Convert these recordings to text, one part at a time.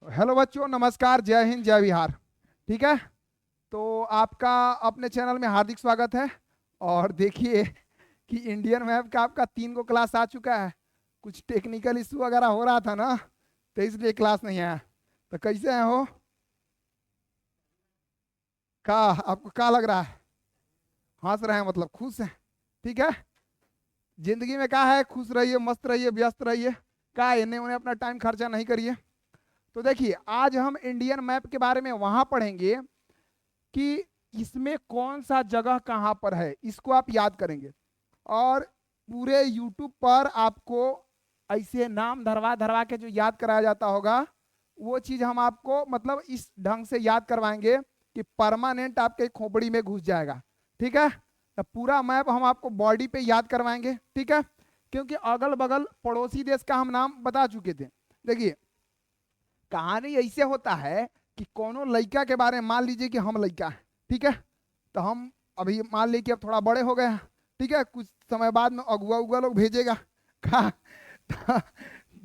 Hello बच्चों, नमस्कार, जय हिंद, जय बिहार। ठीक है। तो आपका अपने चैनल में हार्दिक स्वागत है। और देखिए कि इंडियन मैप का आपका 3 गो क्लास आ चुका है। कुछ टेक्निकल इशू वगैरह हो रहा था ना, तो इसलिए क्लास नहीं आया। तो कैसे हैं हो? का आपको क्या लग रहा है? हंस रहे हैं मतलब खुश हैं? ठीक है। जिंदगी में क्या है, खुश रहिए, मस्त रहिए, व्यस्त रहिए। क्या इन्हें उन्हें अपना टाइम खर्चा नहीं करिए। तो देखिए, आज हम इंडियन मैप के बारे में वहां पढ़ेंगे कि इसमें कौन सा जगह कहाँ पर है, इसको आप याद करेंगे। और पूरे यूट्यूब पर आपको ऐसे नाम धरवा धरवा के जो याद कराया जाता होगा, वो चीज़ हम आपको मतलब इस ढंग से याद करवाएंगे कि परमानेंट आपके खोपड़ी में घुस जाएगा। ठीक है। तो पूरा मैप हम आपको बॉडी पे याद करवाएंगे। ठीक है। क्योंकि अगल बगल पड़ोसी देश का हम नाम बता चुके थे। देखिए, कहानी ऐसे होता है कि कोनो लड़का के बारे में मान लीजिए कि हम लड़का है। ठीक है। तो हम अभी मान लीजिए कि अब थोड़ा बड़े हो गए हैं। ठीक है। कुछ समय बाद में अगुआ उगुआ लोग भेजेगा का तो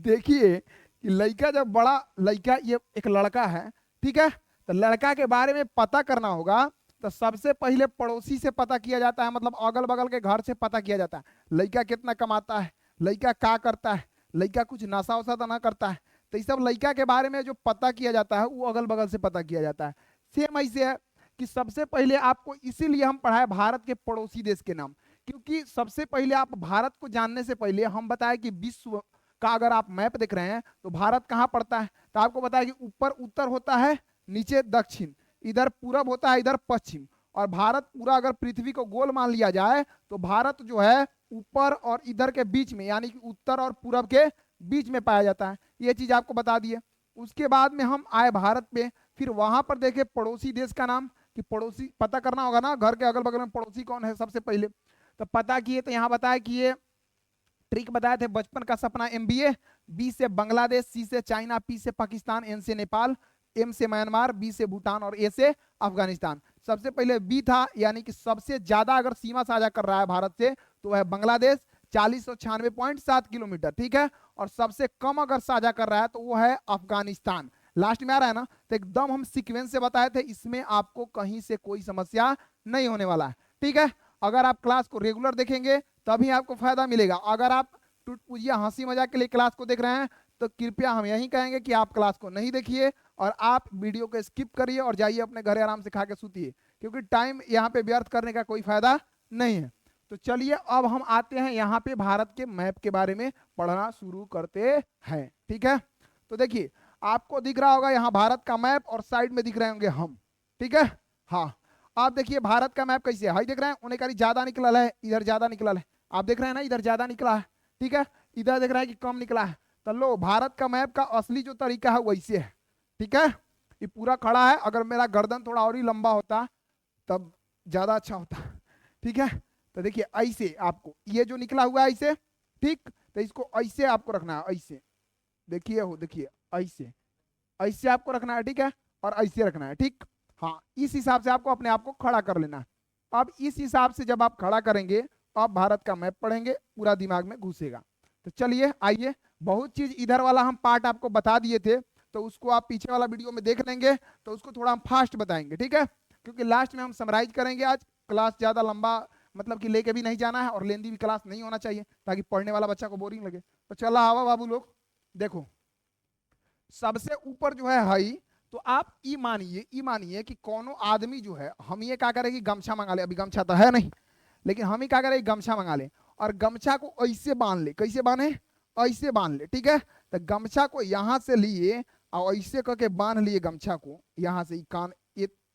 देखिए कि लड़का जब बड़ा लड़का, ये एक लड़का है। ठीक है। तो लड़का के बारे में पता करना होगा, तो सबसे पहले पड़ोसी से पता किया जाता है, मतलब अगल बगल के घर से पता किया जाता है। लड़का कितना कमाता है, लड़का क्या करता है, लड़का कुछ नशा वशा तो ना करता है। तो इस सब लड़का के बारे में जो पता किया जाता है, वो अगल बगल से पता किया जाता है। सेम ऐसे है कि सबसे पहले आपको, इसीलिए हम पढ़ाए भारत के पड़ोसी देश के नाम। क्योंकि सबसे पहले आप भारत को जानने से पहले हम बताए कि विश्व का अगर आप मैप देख रहे हैं तो भारत कहाँ पड़ता है, तो आपको बताया कि ऊपर उत्तर होता है, नीचे दक्षिण, इधर पूरब होता है, इधर पश्चिम। और भारत पूरा अगर पृथ्वी को गोल मान लिया जाए तो भारत जो है ऊपर और इधर के बीच में, यानी कि उत्तर और पूरब के बीच में पाया जाता है। ये चीज आपको बता दिए। उसके बाद में हम आए भारत पे। फिर वहां पर देखे पड़ोसी देश का नाम, कि पड़ोसी पता करना होगा ना, घर के अगल बगल में पड़ोसी कौन है सबसे पहले। तो पता किए तो यहाँ बताया कि ये ट्रिक बताए थे, बचपन का सपना एमबीए, बी से बांग्लादेश, सी से चाइना, पी से पाकिस्तान, एन से नेपाल, एम से म्यांमार, बी से भूटान और ए से अफगानिस्तान। सबसे पहले बी था, यानी कि सबसे ज्यादा अगर सीमा साझा कर रहा है भारत से तो वह बांग्लादेश, 4096.7 किलोमीटर। ठीक है। और सबसे कम अगर साझा कर रहा है तो वो है अफगानिस्तान। लास्ट में आ रहा है ना, तो एकदम हम सीक्वेंस से बताए थे, इसमें आपको कहीं से कोई समस्या नहीं होने वाला है। ठीक है। अगर आप क्लास को रेगुलर देखेंगे तभी आपको फायदा मिलेगा। अगर आप टुटपुजिया हंसी मजाक के लिए क्लास को देख रहे हैं तो कृपया हम यही कहेंगे कि आप क्लास को नहीं देखिए और आप वीडियो को स्किप करिए और जाइए अपने घरे आराम से खा के सूतिए, क्योंकि टाइम यहाँ पे व्यर्थ करने का कोई फायदा नहीं है। तो चलिए अब हम आते हैं यहाँ पे भारत के मैप के बारे में पढ़ना शुरू करते हैं। ठीक है। तो देखिए, आपको दिख रहा होगा यहाँ भारत का मैप और साइड में दिख रहे होंगे हम। ठीक है। हाँ। आप देखिए भारत का मैप कैसे है, हाई देख रहे हैं, उन्हें कहीं ज्यादा निकला है, इधर ज्यादा निकला है। आप देख रहे हैं ना, इधर ज्यादा निकला है। ठीक है। इधर देख रहे हैं कि कम निकला है। तो लो, भारत का मैप का असली जो तरीका है वैसे है। ठीक है। ये पूरा खड़ा है, अगर मेरा गर्दन थोड़ा और ही लंबा होता तब ज्यादा अच्छा होता। ठीक है। तो देखिए ऐसे आपको ये जो निकला हुआ है ऐसे, ठीक, तो इसको ऐसे आपको रखना है, ऐसे। देखिए हो, देखिए, ऐसे ऐसे आपको रखना है। ठीक है। और ऐसे रखना है। ठीक। हाँ, इस हिसाब से आपको अपने आप को खड़ा कर लेना है। अब इस हिसाब से जब आप खड़ा करेंगे तो आप भारत का मैप पढ़ेंगे, पूरा दिमाग में घुसेगा। तो चलिए आइए, बहुत चीज इधर वाला हम पार्ट आपको बता दिए थे, तो उसको आप पीछे वाला वीडियो में देख लेंगे, तो उसको थोड़ा हम फास्ट बताएंगे। ठीक है। क्योंकि लास्ट में हम समराइज करेंगे आज। क्लास ज्यादा लंबा मतलब कि लेके भी नहीं जाना है और लेंदी भी क्लास नहीं होना चाहिए, ताकि पढ़ने वाला बच्चा को बोरिंग लगे। तो चला आवा बाबू लोग, देखो सबसे ऊपर जो है हाई। तो आप ई मानिए कि कोनो आदमी जो है, हम ये क्या करें कि गमछा मंगा ले, अभी गमछा तो है नहीं, लेकिन हम ही क्या करें, गमछा मंगा ले और गमछा को ऐसे बांध ले। कैसे बांधे? ऐसे बांध ले। ठीक है। तो गमछा को यहां से लिए और ऐसे करके बांध लिए गमछा को, यहां से कान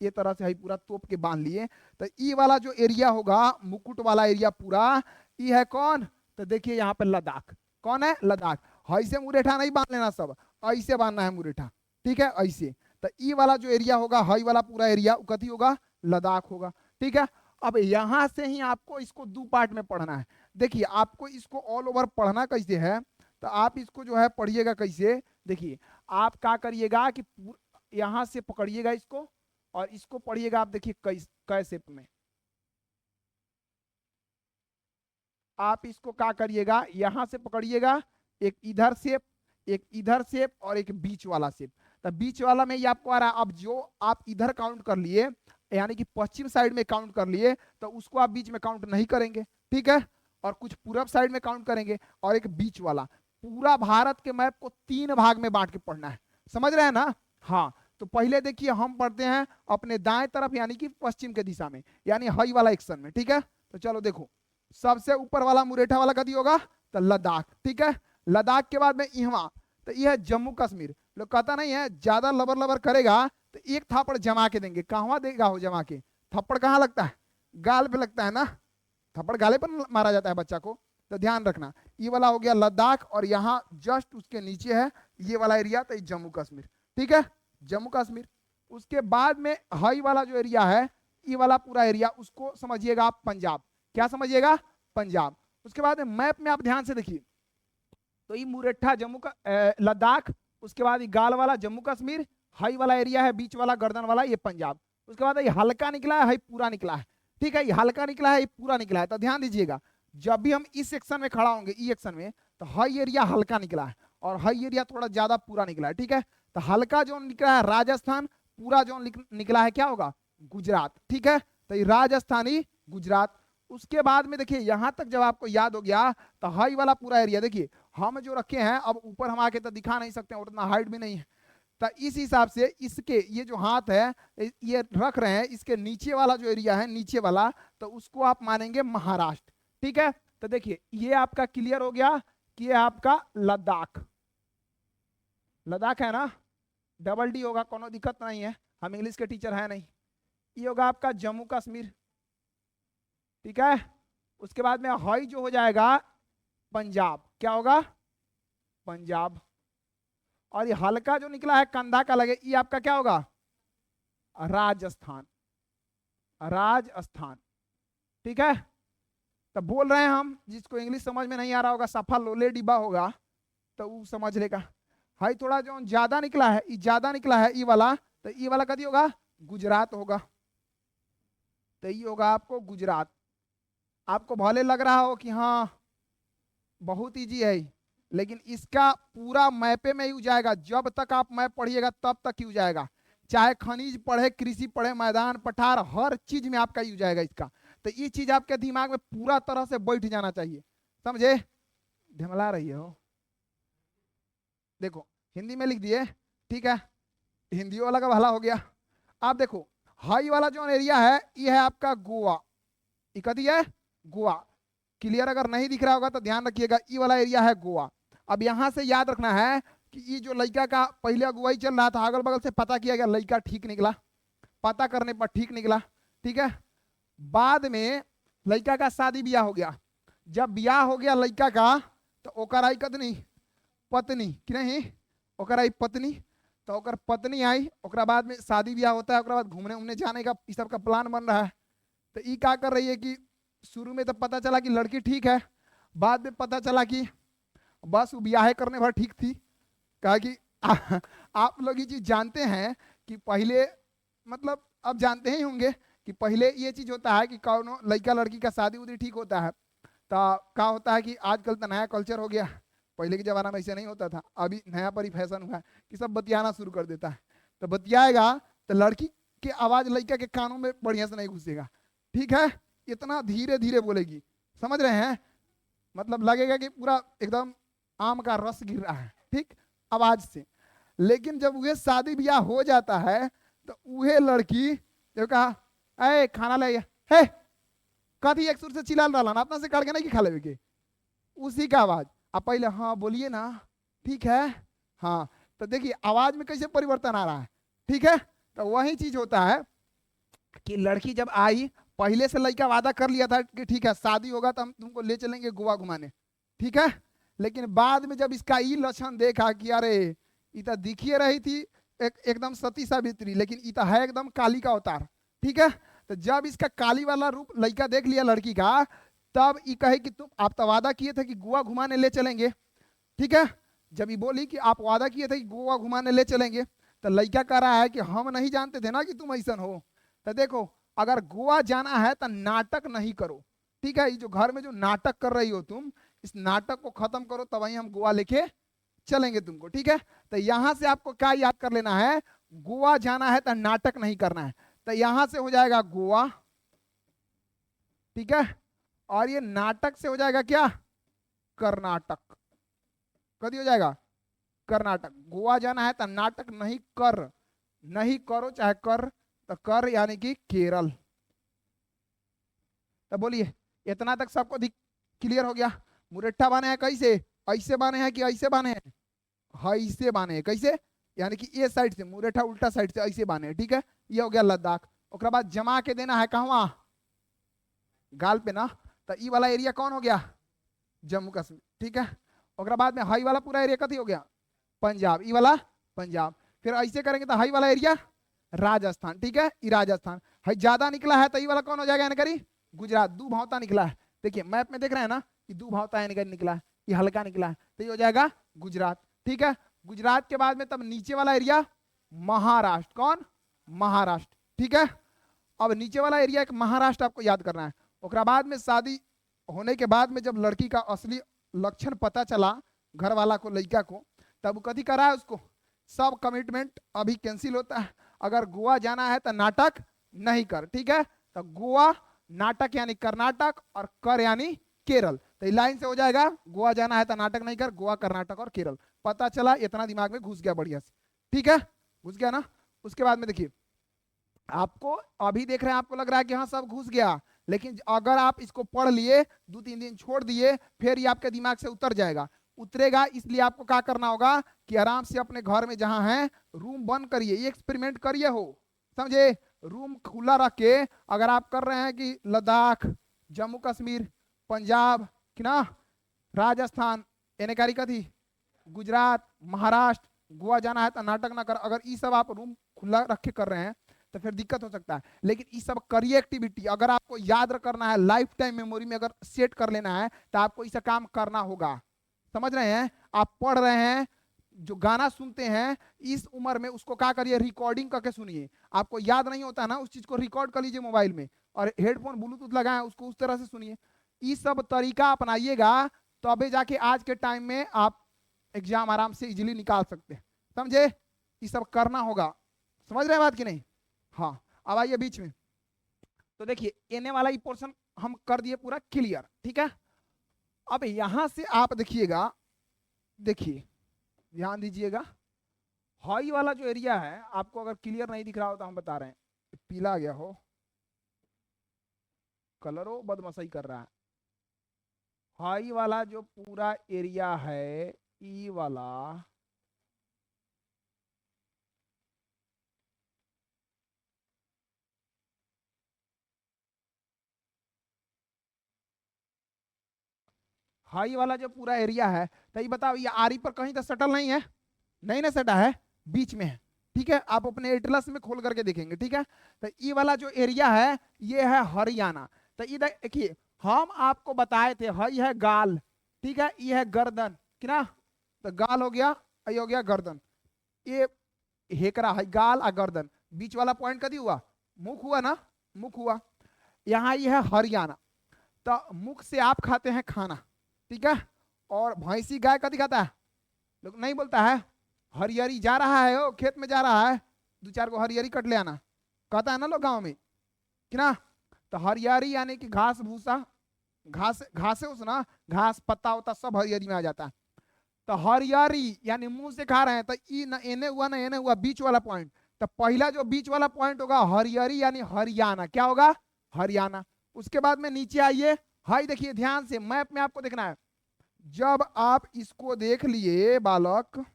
ये तरह से है पूरा तोप के बांध लिए। तो ई वाला जो एरिया होगा, मुकुट वाला एरिया पूरा, ये है कौन? तो देखिए यहाँ पे लद्दाख। कौन है? लद्दाख। ऐसे मुरेठा नहीं बांध लेना, सब ऐसे बांधना है मुरेठा। ठीक है, ऐसे। तो ई वाला जो एरिया होगा, हाई वाला पूरा एरिया, वो कथी होगा? लद्दाख होगा। ठीक है। अब यहां से ही आपको इसको दो पार्ट में पढ़ना है। देखिए आपको इसको ऑल ओवर पढ़ना कैसे है, तो आप इसको जो है पढ़िएगा कैसे। देखिए, आप क्या करिएगा कि यहां से पकड़िएगा इसको और इसको पढ़िएगा। आप देखिए कैसे में आप इसको क्या करिएगा, यहां से पकड़िएगा, एक इधर शेप, एक इधर शेप और एक बीच वाला शेप। तो बीच वाला में ये आपको आ रहा है। अब जो आप इधर काउंट कर लिए, यानी कि पश्चिम साइड में काउंट कर लिए, तो उसको आप बीच में काउंट नहीं करेंगे, ठीक है। और कुछ पूरब साइड में काउंट करेंगे, और एक बीच वाला। पूरा भारत के मैप को 3 भाग में बांट के पढ़ना है, समझ रहे हैं ना। हाँ, तो पहले देखिए हम पढ़ते हैं अपने दाएं तरफ, यानी कि पश्चिम के दिशा में, यानी हई वाला एक्शन में, ठीक है। तो चलो देखो, सबसे ऊपर वाला मुरेठा वाला कदी होगा, तो लद्दाख, ठीक है। लद्दाख के बाद में इहवा, तो यह है जम्मू कश्मीर। लोग कहता नहीं है ज्यादा लबर लबर करेगा तो एक थापड़ जमा के देंगे, कहाँ देगा हो जमा के, थप्पड़ कहाँ लगता है, गाल पे लगता है ना, थप्पड़ गाले पर मारा जाता है बच्चा को, तो ध्यान रखना। ये वाला हो गया लद्दाख, और यहाँ जस्ट उसके नीचे है ये वाला एरिया, तो जम्मू कश्मीर, ठीक है, जम्मू कश्मीर। उसके बाद में हाई वाला जो एरिया है, ये वाला पूरा एरिया, उसको समझिएगा आप पंजाब। क्या समझिएगा, पंजाब। उसके बाद मैप में आप ध्यान से देखिए, तो ये मुरेठा जम्मू का लद्दाख, उसके बाद ये गाल वाला जम्मू कश्मीर, हाई वाला एरिया है, बीच वाला गर्दन वाला ये पंजाब। उसके बाद ये हल्का निकला है, पूरा निकला है, ठीक है। ये हल्का निकला है, ये पूरा निकला है। तो ध्यान दीजिएगा, जब भी हम इस सेक्शन में खड़ा होंगे, ई एक्शन में, तो हाई एरिया हल्का निकला है और हाई एरिया थोड़ा ज्यादा पूरा निकला है, ठीक है। तो हल्का जोन निकला है राजस्थान, पूरा जोन निकला है क्या होगा, गुजरात, ठीक है। तो ये राजस्थानी गुजरात। उसके बाद में देखिए यहां तक जब आपको याद हो गया, तो हाई वाला पूरा एरिया देखिए हम जो रखे हैं, अब ऊपर हम आके तो दिखा नहीं सकते, उतना हाइट भी नहीं है। तो इस हिसाब से इसके ये जो हाथ है ये रख रहे हैं, इसके नीचे वाला जो एरिया है, नीचे वाला, तो उसको आप मानेंगे महाराष्ट्र, ठीक है। तो देखिए ये आपका क्लियर हो गया कि ये आपका लद्दाख, लद्दाख है ना, डबल डी होगा, कोनो दिक्कत नहीं है, हम इंग्लिश के टीचर है नहीं। ये होगा आपका जम्मू कश्मीर, ठीक है। उसके बाद में हाई जो हो जाएगा पंजाब, क्या होगा, पंजाब। और ये हल्का जो निकला है कंधा का लगे, ये आपका क्या होगा, राजस्थान, राजस्थान, ठीक है। तब बोल रहे हैं हम, जिसको इंग्लिश समझ में नहीं आ रहा होगा, सफा लोले डिब्बा होगा तो वो समझ लेगा। हाई थोड़ा जो ज्यादा निकला है, ये ज्यादा निकला है, ये वाला, तो ये वाला कभी होगा, गुजरात होगा। तो ये होगा आपको गुजरात। आपको भले लग रहा हो कि हाँ बहुत इजी है, लेकिन इसका पूरा मैपे में ही जाएगा। जब तक आप मैप पढ़िएगा तब तक ही जाएगा, चाहे खनिज पढ़े, कृषि पढ़े, मैदान पठार, हर चीज में आपका यूज आएगा इसका। तो ये चीज आपके दिमाग में पूरा तरह से बैठ जाना चाहिए, समझे। ढमला रही हो, देखो हिंदी में लिख दिए, ठीक है, हिंदी वाला का भला हो गया। आप देखो हाई वाला जो एरिया है ये है आपका गोवा, ये कदी है गोवा, क्लियर। अगर नहीं दिख रहा होगा तो ध्यान रखिएगा, ये वाला एरिया है गोवा। अब यहां से याद रखना है कि ये जो लड़का का पहले अगुवाई चल रहा था, अगल बगल से पता किया गया, लड़का ठीक निकला, पता करने पर ठीक निकला, ठीक है। बाद में लड़का का शादी ब्याह हो गया। जब ब्याह हो गया लड़का का, तो ओकर आई कदनी पत्नी कि नहीं, ओकर आई पत्नी, तो ओकर पत्नी आई, ओकरा बाद में शादी ब्याह होता है, ओकरा बाद घूमने उमने जाने का इस सब का प्लान बन रहा है। तो ये क्या कर रही है कि शुरू में तो पता चला कि लड़की ठीक है, बाद में पता चला कि बस वो ब्याह करने भर ठीक थी। कहा कि आप लोग ये चीज जानते हैं कि पहले, मतलब अब जानते ही होंगे कि पहले ये चीज होता है कि कौन लड़का लड़की का शादी उदी ठीक होता है, तो क्या होता है कि आजकल तो नया कल्चर हो गया, पहले के जमाना में ऐसे नहीं होता था, अभी नया पर ही फैशन हुआ है कि सब बतियाना शुरू कर देता है। तो बतियाएगा तो लड़की की आवाज लड़का के कानों में बढ़िया से नहीं घुसेगा, ठीक है, इतना धीरे धीरे बोलेगी, समझ रहे हैं, मतलब लगेगा कि पूरा एकदम आम का रस गिर रहा है, ठीक, आवाज से। लेकिन जब वह शादी ब्याह हो जाता है तो वह लड़की जो कहा ए खाना ले हे, कथी एक सुर से चिल्ला रहा ना, अपना से काट के नहीं खा लेवे के, उसी का आवाज। आप पहले हाँ बोलिए ना, ठीक है, हाँ, तो देखिए आवाज में कैसे परिवर्तन आ रहा है, ठीक है। तो वही चीज होता है कि लड़की जब आई, पहले से लड़का वादा कर लिया था कि ठीक है शादी होगा तो हम तुमको ले चलेंगे गोवा घुमाने, ठीक है। लेकिन बाद में जब इसका ये लक्षण देखा कि अरे इता दिखिए रही थी एकदम सती सावित्री, लेकिन इता है एकदम काली का अवतार, ठीक है। तो जब इसका काली वाला रूप लड़का देख लिया लड़की का, तब ये कहे कि तुम आप तो वादा किए थे कि गोवा घुमाने ले चलेंगे, ठीक है। जब ये बोली कि आप वादा किए थे कि गोवा घुमाने ले चलेंगे, तो लड़का कह रहा है कि हम नहीं जानते थे ना कि तुम ऐसा हो। तो देखो अगर गोवा जाना है तो नाटक नहीं करो, ठीक है। ये जो घर में जो नाटक कर रही हो तुम, इस नाटक को खत्म करो, तब ही हम गोवा लेके चलेंगे तुमको, ठीक है। तो यहां से आपको क्या याद कर लेना है, गोवा जाना है तो नाटक नहीं करना है, तो यहां से हो जाएगा गोवा, ठीक है। और ये नाटक से हो जाएगा क्या, कर्नाटक। कभी हो जाएगा कर्नाटक। गोवा जाना है तो नाटक नहीं कर, नहीं करो चाहे कर, तो कर यानी कि केरल। तो बोलिए इतना तक सबको क्लियर हो गया। मुरेठा बाने हैं कैसे, ऐसे बाने हैं कि ऐसे बाने हैं, ऐसे बाने हैं। कैसे, यानी कि ये साइड से, मुरेठा उल्टा साइड से ऐसे बाने हैं, ठीक है। ये हो गया लद्दाख। ओकरा बाद जमा के देना है कहवा, गाल पे ना। तो ई वाला एरिया कौन हो गया, जम्मू कश्मीर, ठीक है। ओकरा बाद में हाई वाला पूरा एरिया कथी हो गया, पंजाब, ई वाला पंजाब। फिर ऐसे करेंगे तो हाई वाला एरिया राजस्थान, ठीक है, ई राजस्थान। हाई ज्यादा निकला है तो ई वाला कौन हो जाएगा, यानी करी गुजरात। दो भावता निकला है, देखिए मैप में देख रहे हैं ना कि दो भावता यानी निकला है, ये हल्का निकला है, तो ये हो जाएगा गुजरात, ठीक है। गुजरात के बाद में तब नीचे वाला एरिया महाराष्ट्र, कौन, महाराष्ट्र, ठीक है। अब नीचे वाला एरिया एक महाराष्ट्र आपको याद करना है। ओकरा बाद में शादी होने के बाद में जब लड़की का असली लक्षण पता चला घर वाला को, लड़का को, तब कथी करा है उसको, सब कमिटमेंट अभी कैंसिल होता है। अगर गोवा जाना है तो नाटक नहीं कर, ठीक है। तो गोवा, नाटक यानी कर्नाटक, और कर यानी केरल। तो इस लाइन से हो जाएगा, गोवा जाना है तो नाटक नहीं कर, गोवा, कर्नाटक और केरल। पता चला, इतना दिमाग में घुस गया बढ़िया से, ठीक है, घुस गया ना। उसके बाद में देखिए आपको अभी देख रहे हैं, आपको लग रहा है कि हाँ सब घुस गया, लेकिन अगर आप इसको पढ़ लिए, 2-3 दिन छोड़ दिए, फिर ये आपके दिमाग से उतर जाएगा, उतरेगा। इसलिए आपको क्या करना होगा कि आराम से अपने घर में जहां है रूम बंद करिए, ये एक्सपेरिमेंट करिए, हो समझे। रूम खुला रख के अगर आप कर रहे हैं कि लद्दाख, जम्मू कश्मीर, पंजाब कि ना, राजस्थान, एने कारी कथी, गुजरात, महाराष्ट्र, गोवा जाना है तो नाटक ना कर, अगर ये सब आप रूम खुला रख के कर रहे हैं तो फिर दिक्कत हो सकता है। लेकिन ये सब करिए एक्टिविटी, अगर आपको याद करना है, लाइफ टाइम मेमोरी में अगर सेट कर लेना है, तो आपको इसे काम करना होगा। समझ रहे हैं, आप पढ़ रहे हैं, जो गाना सुनते हैं इस उम्र में, उसको क्या करिए, रिकॉर्डिंग करके सुनिए। आपको याद नहीं होता ना, उस चीज को रिकॉर्ड कर लीजिए मोबाइल में, और हेडफोन ब्लूटूथ लगाएं, उसको उस तरह से सुनिए। ये सब तरीका अपनाइएगा, तो अबे जाके आज के टाइम में आप एग्जाम आराम से इजीली निकाल सकते हैं। समझे, ये सब करना होगा। समझ रहे हैं बात कि नहीं, हाँ। अब आइए बीच में, तो देखिए एने वाला ये पोर्शन हम कर दिए पूरा क्लियर, ठीक है। अब यहां से आप देखिएगा, देखिए ध्यान दीजिएगा, हाई वाला जो एरिया है, आपको अगर क्लियर नहीं दिख रहा हो तो हम बता रहे हैं, पीला आ गया हो, कलर हो बदमसाई कर रहा है। हाई वाला जो पूरा एरिया है, ई वाला, हाई वाला जो पूरा एरिया है, तो ये बताओ, ये आरी पर कहीं तो सटल नहीं है, नहीं ना सटा है, बीच में है, ठीक है। आप अपने एटलस में खोल करके देखेंगे, ठीक है। तो ये वाला जो एरिया है ये है हरियाणा। तो ये देखिए हम आपको बताए थे, हई है गाल, ठीक है, ये है गर्दन कि ना, तो गाल हो गया, ये हो गया गर्दन, ये हेकरा है, गाल और गर्दन, बीच वाला पॉइंट कभी हुआ, मुख हुआ ना, मुख हुआ। यहाँ ये है हरियाणा। तो मुख से आप खाते हैं खाना, ठीक है, और भैंसी गाय कभी खाता है, लोग नहीं बोलता है, हरियरी जा रहा है, ओ खेत में जा रहा है, 2-4 को हरियरी कट ले आना, कहता है ना लोग गांव में कि ना। तो हरियरी यानी कि घास भूसा, घास, घासे उस ना, घास पत्ता होता सब हरियरी में आ जाता है। तो हरियरी यानी मुंह से खा रहे हैं, तो ई ना एने हुआ ना एने हुआ, बीच वाला पॉइंट। तो पहला जो बीच वाला पॉइंट होगा हरियरी यानी हरियाणा, क्या होगा, हरियाणा। उसके बाद में नीचे आइए, हाई देखिए ध्यान से, मैप में आपको देखना है, जब आप इसको देख लिए बालक,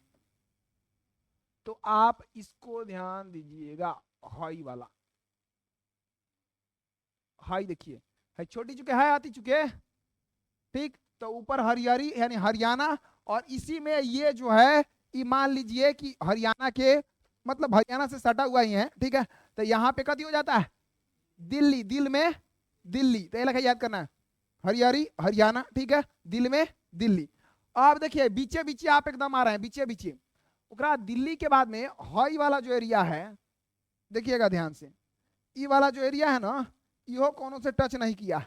तो आप इसको ध्यान दीजिएगा, हाई वाला, हाई देखिए, है छोटी चुके है, आती चुके, ठीक। तो ऊपर हरियारी यानी हरियाणा, और इसी में ये जो है, ये मान लीजिए कि हरियाणा के, मतलब हरियाणा से सटा हुआ ही है, ठीक है। तो यहाँ पे कभी हो जाता है दिल्ली, दिल में दिल्ली, तो ये लगा याद करना है, हरियारी हरियाणा, ठीक है, दिल में दिल्ली। अब देखिए बीचे बीचे आप एकदम आ रहे हैं, बीचे बीचे, दिल्ली के बाद में हाई वाला जो एरिया है, देखिएगा ध्यान से, ई वाला जो एरिया है ना, यो कोनो से टच नहीं किया,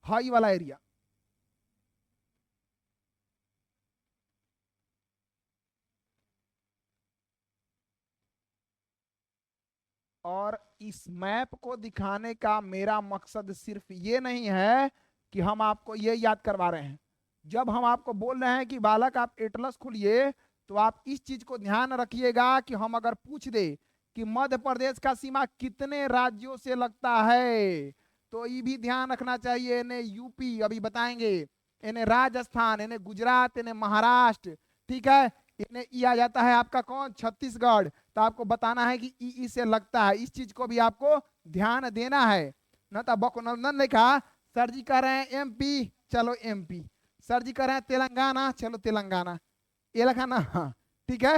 हाई वाला एरिया, और इस मैप को दिखाने का मेरा मकसद सिर्फ ये नहीं है कि हम आपको ये याद करवा रहे हैं। जब हम आपको बोल रहे हैं कि बालक आप एटलस खोलिए, तो आप इस चीज को ध्यान रखिएगा कि हम अगर पूछ दे कि मध्य प्रदेश का सीमा कितने राज्यों से लगता है, तो ये भी ध्यान रखना चाहिए। इन्हें यूपी अभी बताएंगे, इन्हें राजस्थान, इन्हें गुजरात, इन्हें महाराष्ट्र, ठीक है, इन्हें ई आ जाता है आपका कौन, छत्तीसगढ़। तो आपको बताना है कि ई से लगता है, इस चीज को भी आपको ध्यान देना है। न तो बकनंदन ने कहा सर जी कह रहे हैं एमपी, चलो एमपी, सर जी कह रहे हैं तेलंगाना, चलो तेलंगाना, ये लिखा ना, हाँ ठीक है।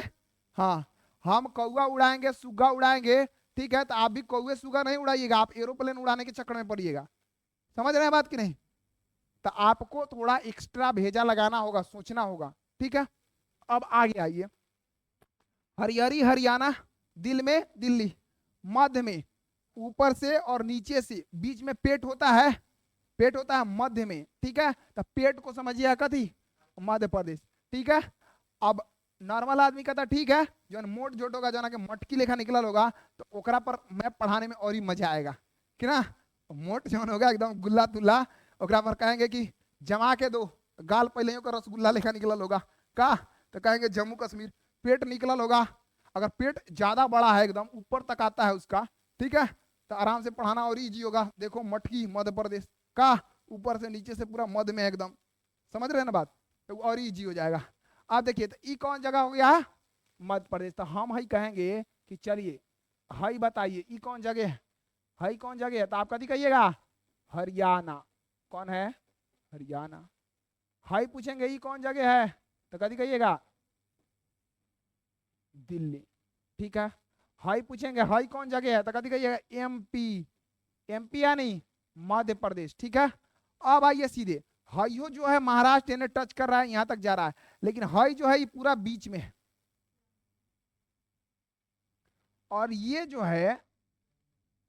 हाँ, हम कौआ उड़ाएंगे, सुग्गा उड़ाएंगे, ठीक है, तो आप भी कौए सुग्गा नहीं उड़ाइएगा, आप एरोप्लेन उड़ाने के चक्कर में पड़िएगा। समझ रहे हैं बात कि नहीं? तो आपको थोड़ा एक्स्ट्रा भेजा लगाना होगा, सोचना होगा, ठीक है। अब आगे आइए, हरियारी हरियाणा, दिल में दिल्ली, मध्य में, ऊपर से और नीचे से, बीच में पेट होता है, पेट होता है मध्य में, ठीक है। तो पेट को समझिए कथी, मध्य प्रदेश, ठीक है। अब नॉर्मल आदमी कहता ठीक है, जो मोट जोट होगा, जो ना कि मटकी लेखा निकलल होगा, तो ओकरा पर मैं पढ़ाने में और ही मजा आएगा कि ना। मोट जो होगा एकदम गुल्ला तुल्ला, ओकरा पर कहेंगे कि जमा के दो, गाल पहले ही ओकर रसगुल्ला लेखा निकलल होगा का, तो कहेंगे जम्मू कश्मीर। पेट निकलल होगा, अगर पेट ज्यादा बड़ा है, एकदम ऊपर तक आता है उसका, ठीक है, तो आराम से पढ़ाना और इजी होगा। देखो मटकी मध्य प्रदेश का, ऊपर से नीचे से पूरा मध्य में एकदम, समझ रहे हैं ना बात, तो और इजी हो जाएगा। आप देखिए, तो ई कौन जगह हो गया, मध्य प्रदेश। तो हम ही कहेंगे कि चलिए हई बताइए ई कौन जगह है, हई कौन जगह है, तो आप कभी कहिएगा हरियाणा। कौन है, हरियाणा। हई पूछेंगे ई कौन जगह है, तो कभी कहिएगा दिल्ली, ठीक है। हई पूछेंगे हई कौन जगह है, तो कभी कहिएगा एमपी, एमपी यानी मध्य प्रदेश, ठीक है। अब आइए सीधे, हाइयो जो है महाराष्ट्र ने टच कर रहा है, यहां तक जा रहा है, लेकिन हाई जो है ये पूरा बीच में है। और ये जो है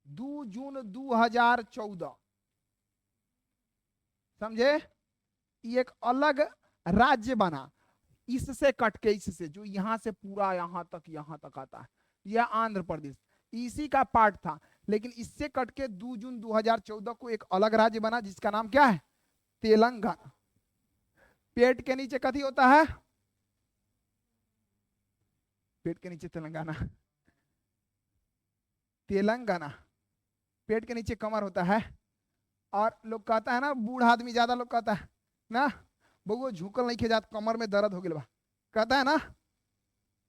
2 जून 2014, समझे, ये एक अलग राज्य बना, इससे कट के, इससे जो यहां से पूरा यहां तक आता है, यह आंध्र प्रदेश इसी का पार्ट था, लेकिन इससे कट के 2 जून 2014 को एक अलग राज्य बना, जिसका नाम क्या है, तेलंगाना। पेट के नीचे कथी होता है, पेट के नीचे तेलंगाना, तेलंगाना, पेट के नीचे कमर होता है। और लोग कहता है ना, बूढ़ा आदमी ज्यादा लोग कहता है ना, बहु झुकल नहीं खे जात, कमर में दर्द हो गया, कहता है ना,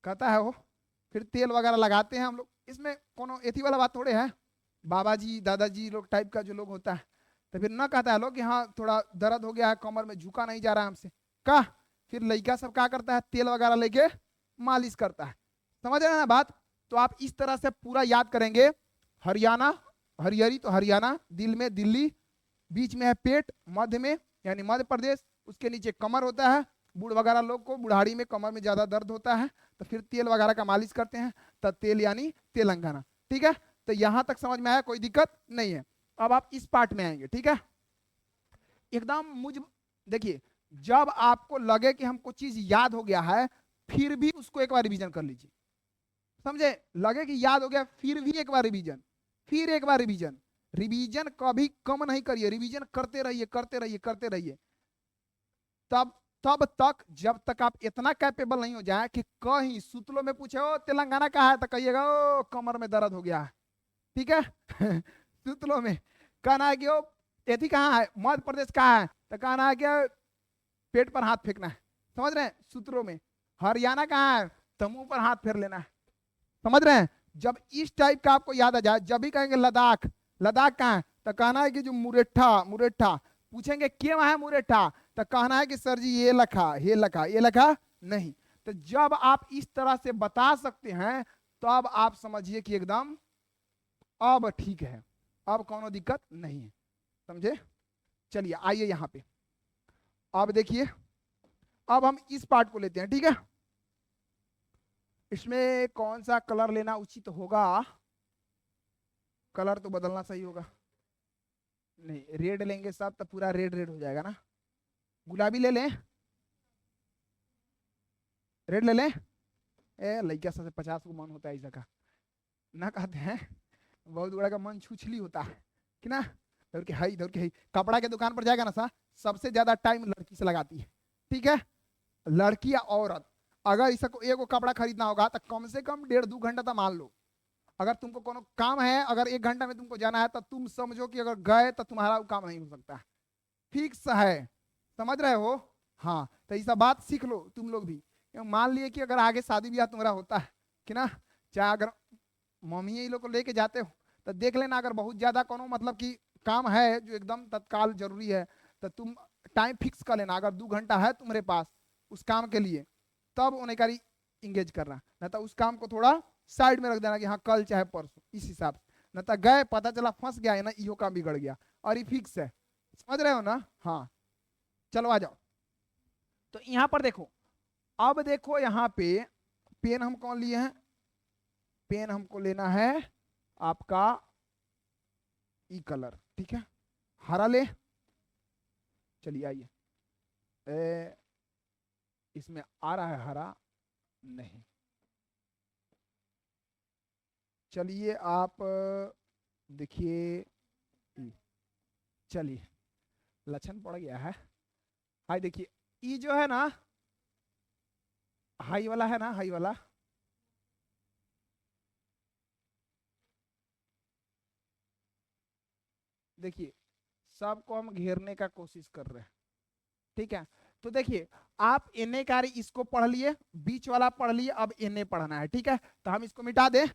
कहता है वो। फिर तेल वगैरह लगाते हैं हम लोग, इसमें कोनो एथी वाला बात थोड़े है, बाबा जी दादाजी लोग टाइप का जो लोग होता है, तो फिर ना कहता है लोग कि हाँ थोड़ा दर्द हो गया है, कमर में झुका नहीं जा रहा है हमसे का, फिर लड़का सब क्या करता है, तेल वगैरह लेके मालिश करता है। समझ रहे हैं ना बात? तो आप इस तरह से पूरा याद करेंगे, हरियाणा, हरियारी तो हरियाणा, दिल में दिल्ली, बीच में है पेट, मध्य में यानी मध्य प्रदेश, उसके नीचे कमर होता है, बूढ़ वगैरह लोग को बुढ़ाड़ी में कमर में ज्यादा दर्द होता है, तो फिर तेल वगैरह का मालिश करते हैं, तो तेल यानी तेलंगाना, ठीक है। तो यहां तक समझ में आया, कोई दिक्कत नहीं है। अब आप इस पार्ट में आएंगे, ठीक है, एकदम मुझ, देखिए जब आपको लगे कि हमको चीज याद हो गया है, फिर भी उसको एक बार रिवीजन कर लीजिए, समझे, लगे कि याद हो गया फिर भी एक बार रिवीजन, फिर एक बार रिवीजन, रिवीजन कभी कम नहीं करिए, रिवीजन करते रहिए करते रहिए करते रहिए, तब तब तक जब तक आप इतना कैपेबल नहीं हो जाए कि कहीं सुतलो में पूछे ओ तेलंगाना कहाँ है, तो कहिएगा ओ कमर में दर्द हो गया है, ठीक है। सुतलो में कहना है कि ओ एथी कहाँ है, मध्य प्रदेश कहाँ है, तो कहना है कि पेट पर हाथ फेंकना है, समझ रहे हैं, सूत्रों में। हरियाणा कहाँ है, तो मुंह पर हाथ फेर लेना है, समझ रहे हैं। जब इस टाइप का आपको याद आ जाए, जब भी कहेंगे लद्दाख, लद्दाख कहाँ है, तो कहना है कि जो मुरेठा, मुरेठा पूछेंगे क्यों है मुरेठा, तो कहना है कि सर जी ये लखा, ये लखा, ये लखा नहीं। तो जब आप इस तरह से बता सकते हैं, तो अब आप समझिए कि एकदम अब ठीक है, अब कोनो दिक्कत नहीं है, समझे। चलिए आइए यहां पे, अब देखिए, अब हम इस पार्ट को लेते हैं, ठीक है। इसमें कौन सा कलर लेना उचित होगा, कलर तो बदलना सही होगा, नहीं रेड लेंगे सब तो पूरा रेड रेड हो जाएगा ना, गुलाबी ले लें, रेड ले लें, ए लड़का सबसे 50 को मन होता है ऐसा का, ना कहते हैं बहुत बड़ा का मन छुछली होता है कि ना, दौड़ के हई कपड़ा के दुकान पर जाएगा ना सा, सबसे ज्यादा टाइम लड़की से लगाती है, ठीक है, लड़की या औरत। अगर इसको एगो कपड़ा खरीदना होगा तो कम से कम 1.5-2 घंटा तो मान लो। अगर तुमको कोनो काम है, अगर 1 घंटा में तुमको जाना है, तो तुम समझो कि अगर गए तो तुम्हारा वो काम नहीं हो सकता, फिक्स है, समझ रहे हो। हाँ, तो ऐसा बात सीख लो तुम लोग भी। मान लिए कि अगर आगे शादी ब्याह तुम्हारा होता है कि ना, चाहे अगर मम्मी ये लोग को लेके जाते हो तो देख लेना, अगर बहुत ज्यादा कोनो मतलब कि काम है जो एकदम तत्काल जरूरी है, तो तुम टाइम फिक्स कर लेना। अगर 2 घंटा है तुम्हारे पास उस काम के लिए, तब उन्हें कारी इंगेज करना, न तो उस काम को थोड़ा साइड में रख देना कि हाँ कल चाहे परसों, इस हिसाब से। न तो गए पता चला फंस गया है ना, इहो काम बिगड़ गया, और ये फिक्स है, समझ रहे हो ना। हाँ, चलो आ जाओ। तो यहाँ पर देखो, अब देखो यहाँ पे पेन हम कौन लिए हैं, पेन हमको लेना है आपका ई कलर, ठीक है, हरा ले। चलिए आइए, इसमें आ रहा है हरा नहीं, चलिए आप देखिए, चलिए लक्षण पड़ गया है। हाई देखिए, ई जो है ना, हाई वाला है ना, हाई वाला, देखिए सबको हम घेरने का कोशिश कर रहे हैं, ठीक है। तो देखिए, आप एन कार्य इसको पढ़ लिए, बीच वाला पढ़ लिए, अब एन पढ़ना है, ठीक है। तो हम इसको मिटा दें,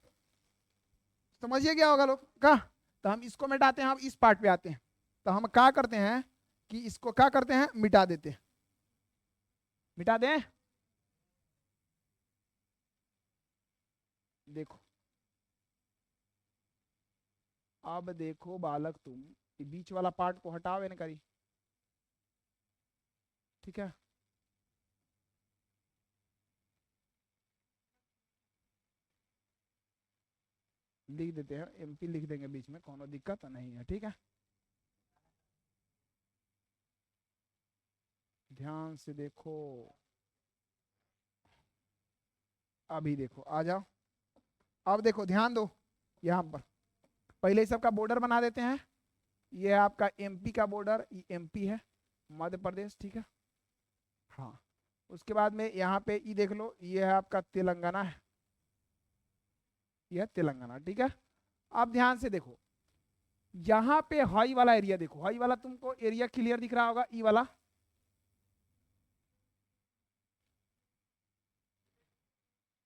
समझिए क्या होगा लोग का। तो हम इसको मिटाते हैं, हम इस पार्ट पे आते हैं। तो हम क्या करते हैं कि इसको क्या करते हैं, मिटा देते हैं, मिटा दें। देखो, अब देखो बालक, तुम बीच वाला पार्ट को हटाओ एन करी, ठीक है। लिख देते हैं, एमपी लिख देंगे बीच में, कोनो दिक्कत नहीं है, ठीक है। ध्यान से देखो, अभी देखो, आ जाओ। अब देखो, ध्यान दो, यहाँ पर पहले ही सबका बॉर्डर बना देते हैं। ये है आपका एमपी का बॉर्डर, ये एमपी है, मध्य प्रदेश, ठीक है। हाँ, उसके बाद में यहाँ पे ये देख लो, ये है आपका तेलंगाना है, यह तेलंगाना, ठीक है। अब ध्यान से देखो, यहाँ पे हाई वाला एरिया देखो, हाई वाला तुमको एरिया क्लियर दिख रहा होगा, ई वाला,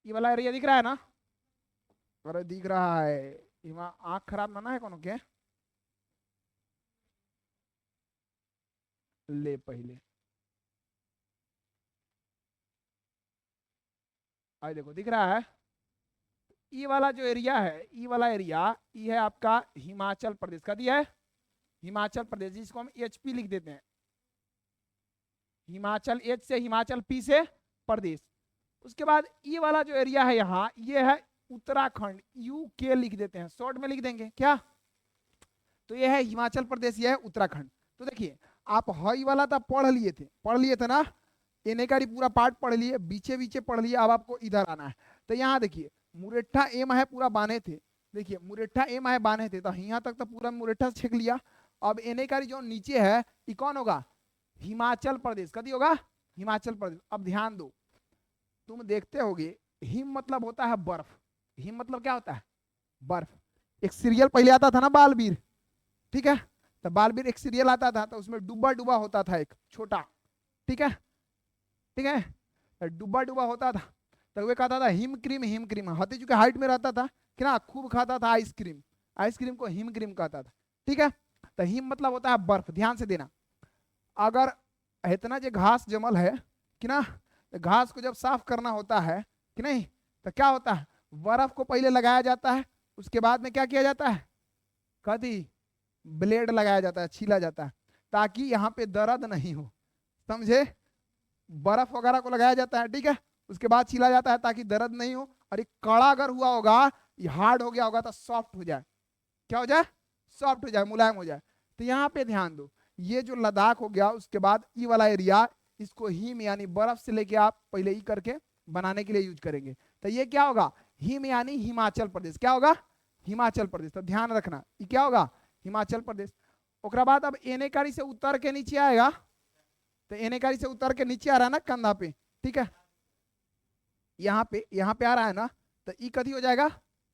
ये वाला एरिया दिख रहा है ना, अरे दिख रहा है, इमा आंख खराब ना है कोनो के, ले पहले आई देखो, दिख रहा है। ई वाला जो एरिया है, ई वाला एरिया, ये है आपका हिमाचल प्रदेश का दिया है, हिमाचल प्रदेश, जिसको हम एचपी लिख देते हैं, हिमाचल एच से, हिमाचल पी से प्रदेश। उसके बाद ये वाला जो एरिया है यहाँ, ये है उत्तराखंड, यू के लिख देते हैं, शॉर्ट में लिख देंगे क्या। तो ये है हिमाचल प्रदेश, ये है उत्तराखंड। तो देखिए, आप हई वाला तो पढ़ लिए थे ना, एने का पूरा पार्ट पढ़ लिए, बीचे बीचे पढ़ लिए। अब आपको इधर आना है। तो यहाँ देखिए, मुरेठा एम है पूरा बांधे थे, देखिए मुरेठा एम है बांधे थे, तो यहाँ तक तो पूरा मुरेठा छेक लिया। अब एने का जो नीचे है, ये कौन होगा, हिमाचल प्रदेश, कभी होगा हिमाचल प्रदेश। अब ध्यान दो, तुम देखते होगे, हिम मतलब होता है बर्फ, हिम मतलब क्या होता है, बर्फ। एक सीरियल पहले आता था ना, बालवीर, ठीक है। तो बालवीर एक सीरियल आता था, तो उसमें डूबा डूबा होता था एक छोटा, ठीक है, ठीक है, डूबा डूबा होता था। तो वे कहता था हिम क्रीम, हिम क्रीम, हाथी चूंकि हाइट में रहता था कि ना, खूब खाता था आइसक्रीम, आइसक्रीम को हिम क्रीम कहता था, ठीक है। तो हिम मतलब होता है बर्फ, ध्यान से देना। अगर इतना जो घास जमल है कि ना, तो घास को जब साफ करना होता है कि नहीं, तो क्या होता है, बर्फ को पहले लगाया जाता है, उसके बाद में क्या किया जाता है, कभी ब्लेड लगाया जाता है, छीला जाता है, ताकि यहाँ पे दर्द नहीं हो, समझे। बर्फ वगैरह को लगाया जाता है, ठीक है, उसके बाद छीला जाता है ताकि दर्द नहीं हो। और ये कड़ा अगर हुआ होगा, ये हार्ड हो गया होगा, तो सॉफ्ट हो जाए, क्या हो जाए, सॉफ्ट हो जाए, मुलायम हो जाए। तो यहाँ पे ध्यान दो, ये जो लद्दाख हो गया, उसके बाद ई वाला एरिया, इसको हिम यानी बर्फ से लेके आप पहले ही करके बनाने के लिए यूज करेंगे। तो ये क्या होगा, हिम यानी हिमाचल प्रदेश, क्या होगा, हिमाचल प्रदेश। तो ध्यान रखना ये क्या होगा, हिमाचल प्रदेश। ओकरा बाद अब एनेकारी से उतर के नीचे आएगा, तो एनेकारी से उतर के नीचे आ रहा है ना कंधा पे, ठीक है, यहाँ पे आ रहा है ना, तो ये कभी हो जाएगा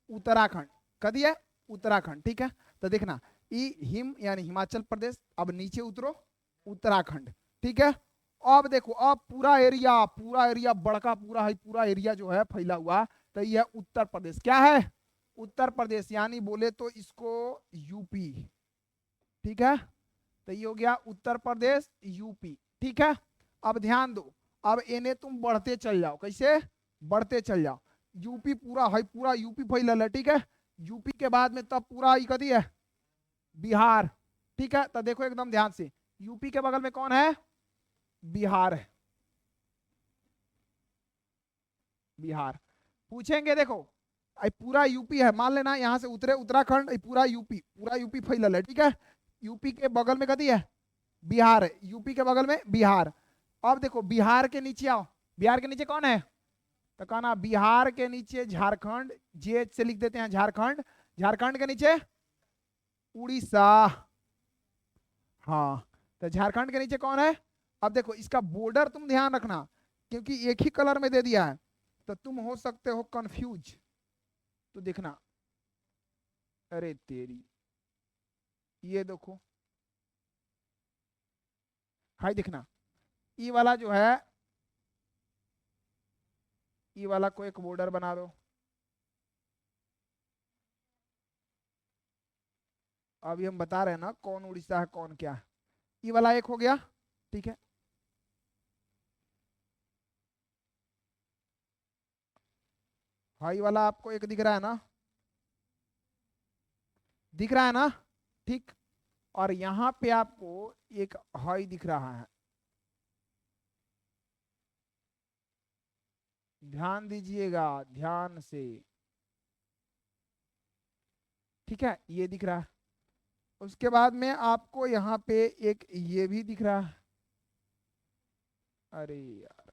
उत्तराखंड, कभी है उत्तराखंड, ठीक है। तो देखना ई हिम यानी हिमाचल प्रदेश, अब नीचे उतरो उत्तराखंड, ठीक है। अब देखो अब पूरा एरिया बड़का पूरा है, पूरा एरिया जो है फैला हुआ, तो ये है उत्तर प्रदेश। क्या है, उत्तर प्रदेश, यानी बोले तो इसको यूपी, ठीक है। तो ये हो गया उत्तर प्रदेश यूपी, ठीक है। अब ध्यान दो, अब इन्हें तुम बढ़ते चल जाओ, कैसे बढ़ते चल जाओ, यूपी पूरा है, पूरा यूपी फैलल है, ठीक है। यूपी के बाद में तब पूरा ये कथी है, बिहार, ठीक है। तो देखो एकदम ध्यान से, यूपी के बगल में कौन है, बिहार है, बिहार। पूछेंगे देखो पूरा यूपी है, मान लेना यहाँ से उतरे उत्तराखंड, पूरा यूपी फैलल है, ठीक है। यूपी के बगल में कथी है, बिहार है, यूपी के बगल में बिहार। अब देखो बिहार के नीचे आओ, बिहार के नीचे कौन है, तो कहना बिहार के नीचे झारखंड, जे से लिख देते हैं झारखंड, झारखंड के नीचे उड़ीसा, हाँ। तो झारखंड के नीचे कौन है, अब देखो इसका बॉर्डर तुम ध्यान रखना, क्योंकि एक ही कलर में दे दिया है, तो तुम हो सकते हो कंफ्यूज। तो देखना, अरे तेरी, ये देखो हाई, देखना ई वाला जो है, ई वाला को एक बॉर्डर बना दो। अभी हम बता रहे हैं ना कौन उड़ीसा है कौन क्या है, ई वाला एक हो गया, ठीक है। हाई वाला आपको एक दिख रहा है ना, दिख रहा है ना, ठीक। और यहाँ पे आपको एक हाई दिख रहा है, ध्यान दीजिएगा ध्यान से, ठीक है, ये दिख रहा है। उसके बाद में आपको यहाँ पे एक ये भी दिख रहा है, अरे यार,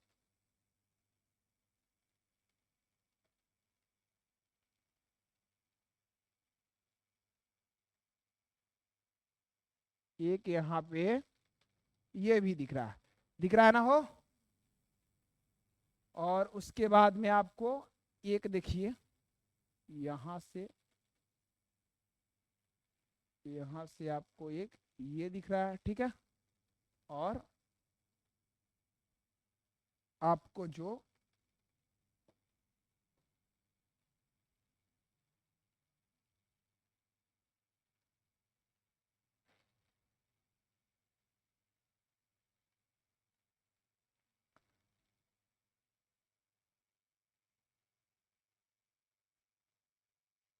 एक यहाँ पे ये भी दिख रहा है, दिख रहा है ना हो। और उसके बाद में आपको एक देखिए, यहाँ से, यहाँ से आपको एक ये दिख रहा है, ठीक है। और आपको जो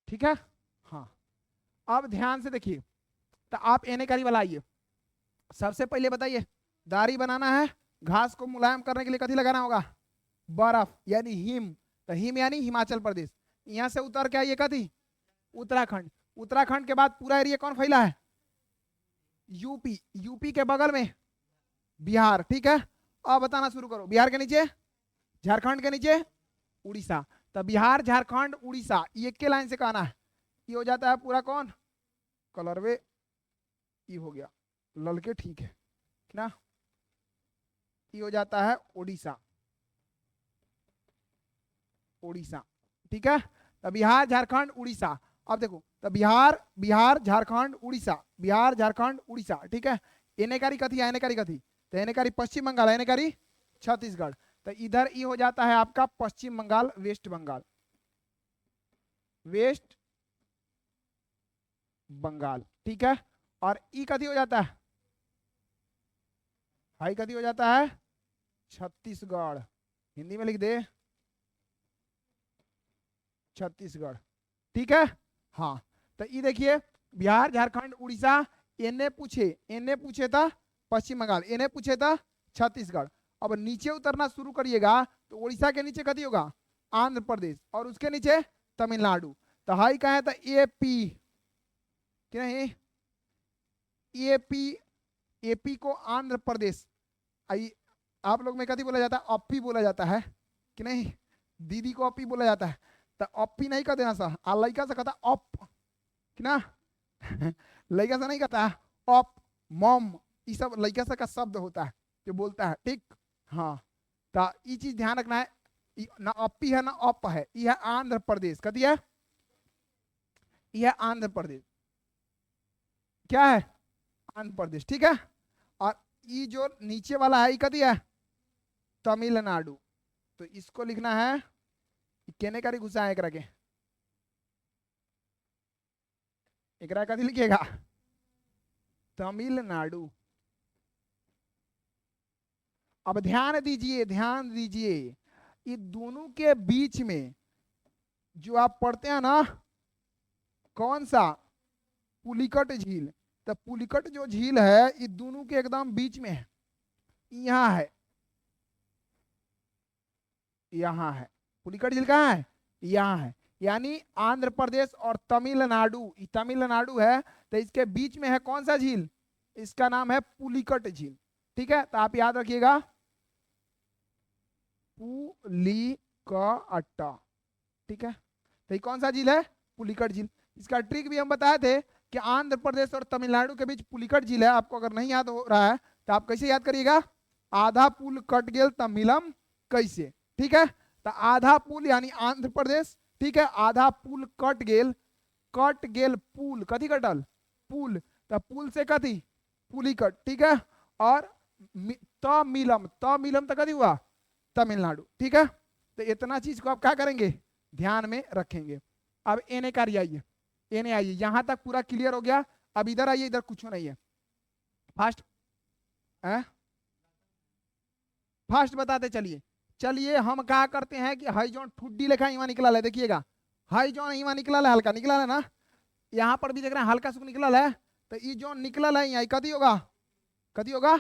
ठीक है, हाँ। अब ध्यान से देखिए, तो आप एने करीब वाला आइए, सबसे पहले बताइए, दाढ़ी बनाना है, घास को मुलायम करने के लिए कथी लगाना होगा, बर्फ यानी हिम। तो हिम यानी हिमाचल प्रदेश, यहाँ से उतर के आइए कथी, उत्तराखंड। उत्तराखंड के बाद पूरा एरिया कौन फैला है, यूपी, यूपी के बगल में बिहार, ठीक है। अब बताना शुरू करो, बिहार के नीचे झारखंड के नीचे उड़ीसा। तो बिहार झारखंड उड़ीसा ये के लाइन से कहना है, ये हो जाता है पूरा कौन, कलरवे, ये हो गया ललके, ठीक है ना, ये हो जाता है उड़ीसा, उड़ीसा, ठीक है। तो बिहार झारखंड उड़ीसा। अब देखो, तो बिहार झारखंड उड़ीसा, बिहार झारखंड उड़ीसा, ठीक है। एनेकारी कथी है, एनेकारी कथी, तो एनेकारी पश्चिम बंगाल, एनेकारी छत्तीसगढ़। तो इधर ये हो जाता है आपका पश्चिम बंगाल, वेस्ट बंगाल, वेस्ट बंगाल, ठीक है। और ई कथी हो जाता है, हाई कथी हो जाता है, छत्तीसगढ़, हिंदी में लिख दे छत्तीसगढ़, ठीक है, हाँ। तो ये देखिए बिहार झारखंड उड़ीसा, एने पूछे था पश्चिम बंगाल, एने पूछे था छत्तीसगढ़। अब नीचे उतरना शुरू करिएगा, तो उड़ीसा के नीचे कथी होगा, आंध्र प्रदेश, और उसके नीचे तमिलनाडु। तो हाई कहा है, तो एपी, कि नहीं, एपी, एपी को आंध्र प्रदेश, आप लोग में कथी बोला जाता है, अपी बोला जाता है कि नहीं, दीदी को अपी बोला जाता है। तो अपी नहीं कहते ना सर, आ लड़का से कहता अप कि ना लड़का से नहीं कहता अप मॉम, ये सब लड़का से का शब्द होता है जो बोलता है, ठीक। हाँ, तो ये चीज ध्यान रखना है, ना अपी है ना अप है, ये है आंध्र प्रदेश, कती है, ये है आंध्र प्रदेश, क्या है, आंध्र प्रदेश, ठीक है। और ये जो नीचे वाला है ये कती है, तमिलनाडु। तो इसको लिखना है, केने का घुसा है, एकरा कथी लिखिएगा, तमिलनाडु। अब ध्यान दीजिए, ध्यान दीजिए, ये दोनों के बीच में जो आप पढ़ते हैं ना, कौन सा, पुलिकट झील। तो पुलिकट जो झील है ये दोनों के एकदम बीच में है, यहाँ है, यहाँ है, पुलिकट झील कहाँ है, यहाँ है। यानी आंध्र प्रदेश और तमिलनाडु, तमिलनाडु है, तो इसके बीच में है कौन सा झील, इसका नाम है पुलिकट झील, ठीक है। तो आप याद रखिएगा, पुलिकट, ठीक है। तो ये कौन सा झील है, पुलिकट झील। इसका ट्रिक भी हम बताए थे कि आंध्र प्रदेश और तमिलनाडु के बीच पुलिकट झील है। आपको अगर नहीं याद हो रहा है तो आप कैसे याद करिएगा, आधा पुल कट गेल तमिलम कैसे, ठीक है। तो आधा पुल यानी आंध्र प्रदेश, ठीक है, आधा पुल कट गेल, कट गेल पुल, कथी कटल, पुल, तो पुल से कथी, पुलिकट, ठीक है। और तमिलम, तमिलम तो कथी हुआ, तमिलनाडु, ठीक है। तो इतना चीज को आप क्या करेंगे, ध्यान में रखेंगे। अब एने का आइए, एने आइए, यहां तक पूरा क्लियर हो गया। अब इधर आइए, इधर कुछ नहीं है, फास्ट है, फास्ट बताते चलिए। चलिए हम क्या करते हैं कि हाई जॉन ठुड्डी लेखा इवा निकला है, देखिएगा हाई जॉन इवा निकला है, हल्का निकला है ना, यहाँ पर भी देख रहे हैं हल्का सुख निकला है। तो ये जो निकला है यहाँ कदी होगा, कदी होगा,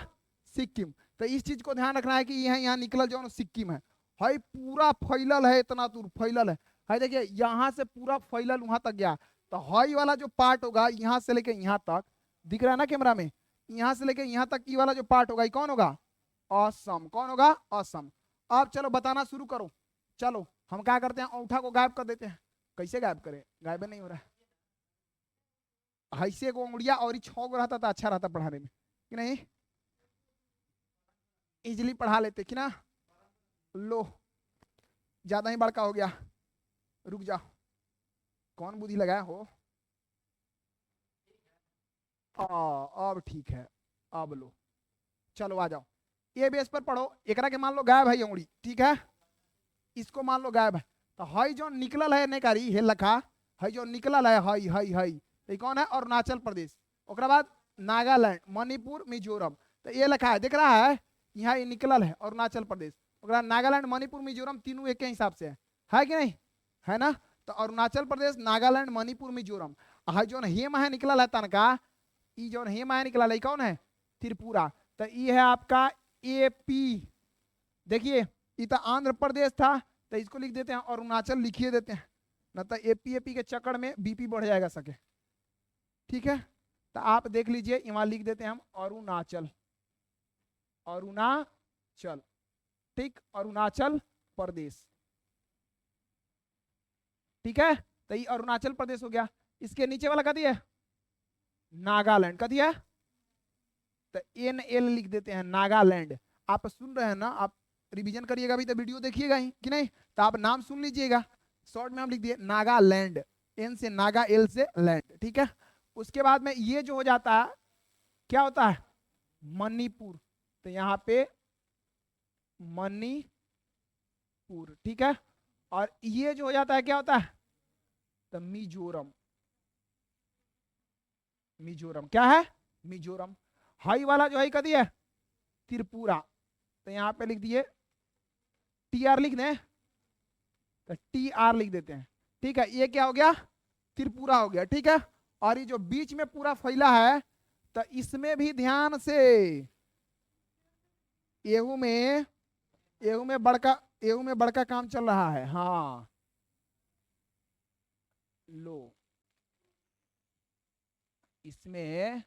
सिक्किम। तो इस चीज को ध्यान रखना है कि यहाँ निकल जो सिक्किम है, हाई पूरा फैलल है, इतना दूर फैलल है, हाई देखिए यहाँ से पूरा फैलल वहां तक गया। तो हाई वाला जो पार्ट होगा यहाँ से लेके यहाँ तक, दिख रहा है ना कैमरा में, यहाँ से लेके यहाँ तक ये वाला जो पार्ट होगा ये कौन होगा, असम, कौन होगा, असम। अब चलो बताना शुरू करो, चलो हम क्या करते हैं, औंठा को गायब कर देते हैं। कैसे गायब करें, गायब नहीं हो रहा है, ऐसे को उंगलिया और 6 गो रहता तो अच्छा रहता पढ़ाने में, कि नहीं, इजिली पढ़ा लेते कि ना। लो ज्यादा ही बड़का हो गया, रुक जाओ, कौन बुद्धि लगाया हो, अब ठीक है, अब लो, चलो आ जाओ, ये बेस पर पढ़ो। एकरा के मान लो गायब है उंगली, ठीक है, इसको मान लो गायब है। तो हई जो निकलल है नेकारी हे लखा, हई जो निकलल है, हई हई हई, तो कौन है, अरुणाचल प्रदेश। ओकरा बाद नागालैंड, मणिपुर, मिजोरम। तो ये लिखा है, दिख रहा है, यहाँ ये निकलल है अरुणाचल प्रदेश। ओकरा नागालैंड, मणिपुर, मिजोरम तीनों एक के हिसाब से है कि नहीं, है ना। तो अरुणाचल प्रदेश, नागालैंड, मणिपुर, मिजोरम। है जो हेम है निकलल है तनका, ई जो हेम है निकलल है कौन है, त्रिपुरा। तो ये है आपका एपी। देखिए ये तो आंध्र प्रदेश था, तो इसको लिख देते हैं अरुणाचल, लिखिए देते हैं, ना तो एपी एपी के चक्कर में बीपी बढ़ जाएगा सके, ठीक है। तो आप देख लीजिए, यहाँ लिख देते हैं हम अरुणाचल, अरुणाचल, ठीक, अरुणाचल प्रदेश, ठीक है। तो ये अरुणाचल प्रदेश हो गया। इसके नीचे वाला कथी है, नागालैंड, कथी है, तो NL लिख देते हैं, नागालैंड। आप सुन रहे हैं ना, आप रिवीजन करिएगा भी तो वीडियो देखिएगा ही कि नहीं, तो आप नाम सुन लीजिएगा, शॉर्ट में हम लिख दिए नागालैंड, N से नागा, L से लैंड, ठीक है। उसके बाद में ये जो हो जाता है क्या होता है, मणिपुर। तो यहाँ पे मणिपुर, ठीक है। और ये जो हो जाता है क्या होता है, तो मिजोरम, मिजोरम क्या है, मिजोरम। हाई वाला जो है कदी है, त्रिपुरा। तो यहाँ पे लिख दिए TR, लिख दें तो TR लिख देते हैं, ठीक है। ये क्या हो गया, त्रिपुरा हो गया, ठीक है। और ये जो बीच में पूरा फैला है, तो इसमें भी ध्यान से, एहू में बड़का काम चल रहा है, हाँ लो, इसमें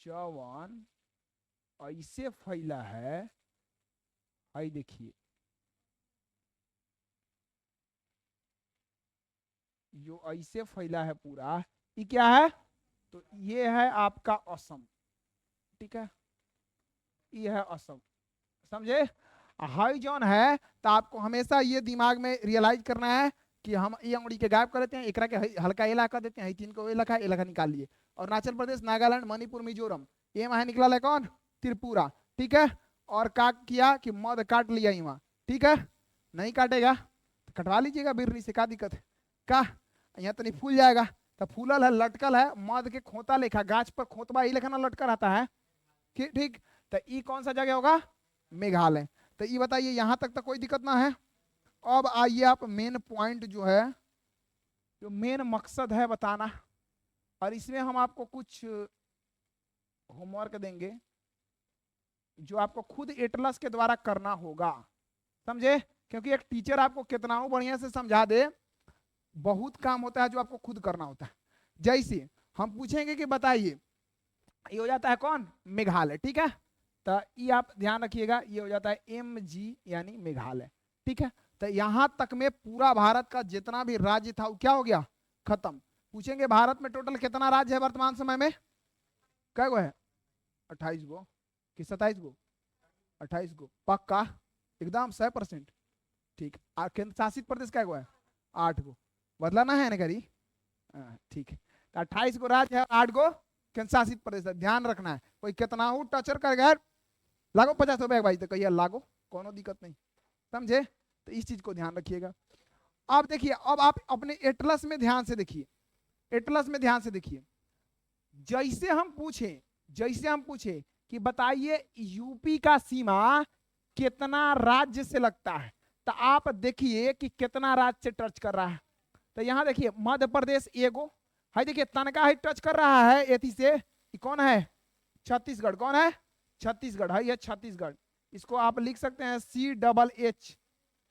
जवान ऐसे फैला है, आई देखिए, जो ऐसे फैला है पूरा, ये क्या है? तो ये है आपका असम, ठीक है, ये है असम, समझे? हाई जोन है तो आपको हमेशा ये दिमाग में रियलाइज करना है कि हम ये अंगुड़ी के गायब कर देते हैं, एकरा के हल्का इलाका देते हैं, तीन को इलाका इलाका निकाल लिए। और अरुणाचल प्रदेश, नागालैंड, मणिपुर, मिजोरम, ये वहां निकला है कौन? त्रिपुरा, ठीक है। और क्या किया कि मध काट लिया वहां, ठीक है। नहीं काटेगा तो कटवा लीजिएगा बिरनी से, क्या दिक्कत है? का यहाँ तो नहीं फूल जाएगा, तो फूलल है, लटकल है, मध के खोता लेखा, गाछ पर खोतबा ही लेखा ना लटका रहता है, ठीक। तो ये कौन सा जगह होगा? मेघालय। तो ये बताइए, यहां तक तो कोई दिक्कत ना है। अब आइए आप मेन पॉइंट जो है, जो मेन मकसद है बताना, और इसमें हम आपको कुछ होमवर्क देंगे जो आपको खुद एटलस के द्वारा करना होगा, समझे? क्योंकि एक टीचर आपको कितना बढ़िया से समझा दे, बहुत काम होता है जो आपको खुद करना होता है। जैसे हम पूछेंगे कि बताइए, ये हो जाता है कौन? मेघालय, ठीक है। तो ये आप ध्यान रखिएगा, ये हो जाता है MG यानी मेघालय, ठीक है। तो यहां तक में पूरा भारत का जितना भी राज्य था वो क्या हो गया? खत्म। पूछेंगे भारत में टोटल कितना राज्य है वर्तमान समय में? क्या गो है? 28 गो कि 27 गो? 28 गो, पक्का? एकदम 100%, ठीक। केंद्र शासित प्रदेश क्या गो है? 8 गो। बदलाना है ना करी? ठीक है। तो 28 गो राज्य है, 8 गो केंद्र शासित प्रदेश है, ध्यान रखना है। कोई कितना हो टचर कर गए, लागो 50 रुपए भाई, तो कहिए लागो, कोनो दिक्कत नहीं, समझे? तो इस चीज को ध्यान रखिएगा। अब देखिए, अब आप अपने एटलस में ध्यान से देखिए, एटलस में ध्यान से देखिए। जैसे हम पूछे कि बताइए यूपी का सीमा कितना राज्य से लगता है, तो आप देखिए कि कितना राज्य से टच कर रहा है। तो यहां देखिए मध्य प्रदेश एगो है, देखिए तनका है टच कर रहा है एथी से, कौन है? छत्तीसगढ़। कौन है? छत्तीसगढ़ है, ये छत्तीसगढ़, इसको आप लिख सकते हैं CHH,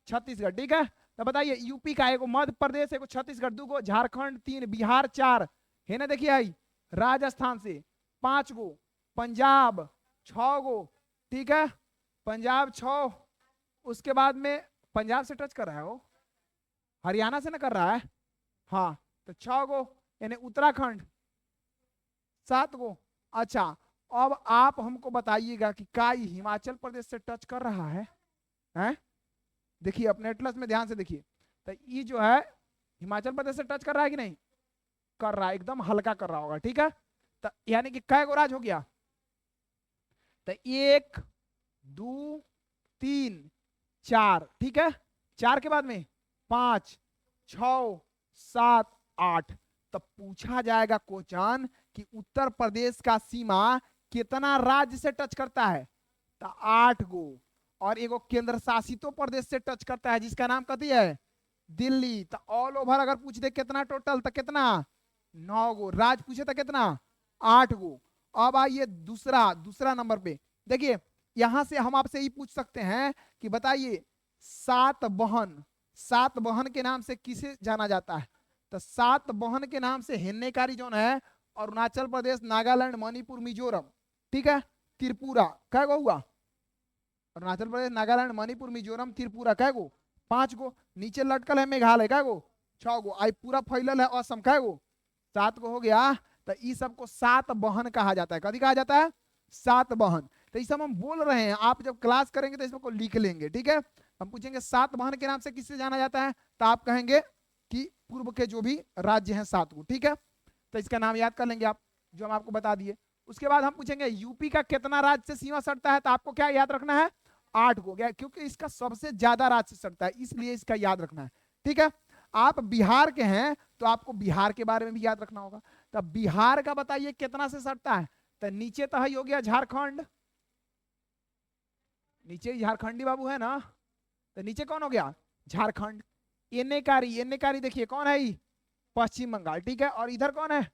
छत्तीसगढ़, ठीक है। तो बताइए यूपी का एगो, मध्य प्रदेश एगो, छत्तीसगढ़ दूगो, झारखंड 3, बिहार 4 है ना, देखिए आई राजस्थान से 5 गो, पंजाब 6 गो, ठीक है, पंजाब 6, उसके बाद में पंजाब से टच कर रहा है वो, हरियाणा से ना कर रहा है, हाँ, तो 6 गो, यानी उत्तराखंड 7 गो। अच्छा, अब आप हमको बताइएगा कि क्या हिमाचल प्रदेश से टच कर रहा है? हैं? देखिए अपने एटलस में ध्यान से देखिए, तो ये जो है हिमाचल प्रदेश से टच कर रहा है कि नहीं कर रहा है? एकदम हल्का कर रहा होगा, ठीक है। तो यानी कि कै गो राज्य हो गया? तो 1 2 3 4, ठीक है। 4 के बाद में 5 6 7 8। तो पूछा जाएगा क्वेश्चन कि उत्तर प्रदेश का सीमा कितना राज्य से टच करता है? तो 8 गो, और एगो केंद्र शासित प्रदेश से टच करता है जिसका नाम कथी है? दिल्ली। तो ऑल ओवर अगर पूछ दे कितना टोटल, तो कितना? 9 गो राज्य पूछे तो कितना? 8 गो। अब आइए दूसरा नंबर पे देखिए, यहां से हम आपसे ये पूछ सकते हैं कि बताइए सातवाहन के नाम से किसे जाना जाता है? तो सातवाहन के नाम से हिन्नेकारी जोन है, अरुणाचल प्रदेश, नागालैंड, मणिपुर, मिजोरम, ठीक है, त्रिपुरा, क्या गो हुआ? अरुणाचल प्रदेश, नागालैंड, मणिपुर, मिजोरम, त्रिपुरा, क्या गो? 5 गो। नीचे लटकल है मेघालय, क्या गो? 6 गो। आई पूरा फैलल है असम, क्या गो? 7 गो हो गया। तो इस सबको सातवाहन कहा जाता है। कभी कहा जाता है? सातवाहन। तो ये सब हम बोल रहे हैं, आप जब क्लास करेंगे तो इसको लिख लेंगे, ठीक है। हम पूछेंगे सातवाहन के नाम से किससे जाना जाता है, तो आप कहेंगे कि पूर्व के जो भी राज्य हैं 7 गो, ठीक है। तो इसका नाम याद कर लेंगे आप, जो हम आपको बता दिए। उसके बाद हम पूछेंगे यूपी का कितना राज्य से सीमा सटता है, तो आपको क्या याद रखना है? 8 गो गया, क्योंकि इसका सबसे ज्यादा राज्य से सटता है, इसलिए इसका याद रखना है, ठीक है। आप बिहार के हैं तो आपको बिहार के बारे में भी याद रखना होगा। तो बिहार का बताइए कितना से सटता है? तो नीचे तो ही हो गया झारखंड, नीचे झारखंडी बाबू है ना, तो नीचे कौन हो गया? झारखंड। एन्नेकारी देखिए कौन है? पश्चिम बंगाल, ठीक है। और इधर कौन है?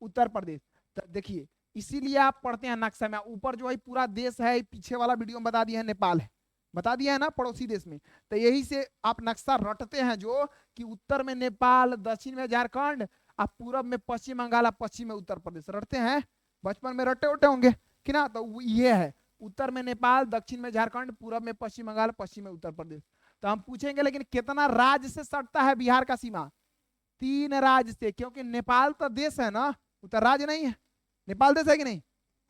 उत्तर प्रदेश। तो देखिए इसीलिए आप पढ़ते हैं नक्शा में, ऊपर जो है पूरा देश है, पीछे वाला वीडियो में बता दिया है नेपाल है, बता दिया है ना पड़ोसी देश में। तो यही से आप नक्शा रटते हैं जो कि उत्तर में नेपाल, दक्षिण में झारखंड, और पूरब में पश्चिम बंगाल, पश्चिम में उत्तर प्रदेश, रटते हैं बचपन में, रटे उटे होंगे कि ना। तो ये है उत्तर में नेपाल, दक्षिण में झारखंड, पूरब में पश्चिम बंगाल, पश्चिम में उत्तर प्रदेश। तो हम पूछेंगे लेकिन कितना राज्य से सटता है बिहार का सीमा? 3 राज्य से, क्योंकि नेपाल तो देश है ना, उत्तर राज्य नहीं है। नेपाल देश है कि नहीं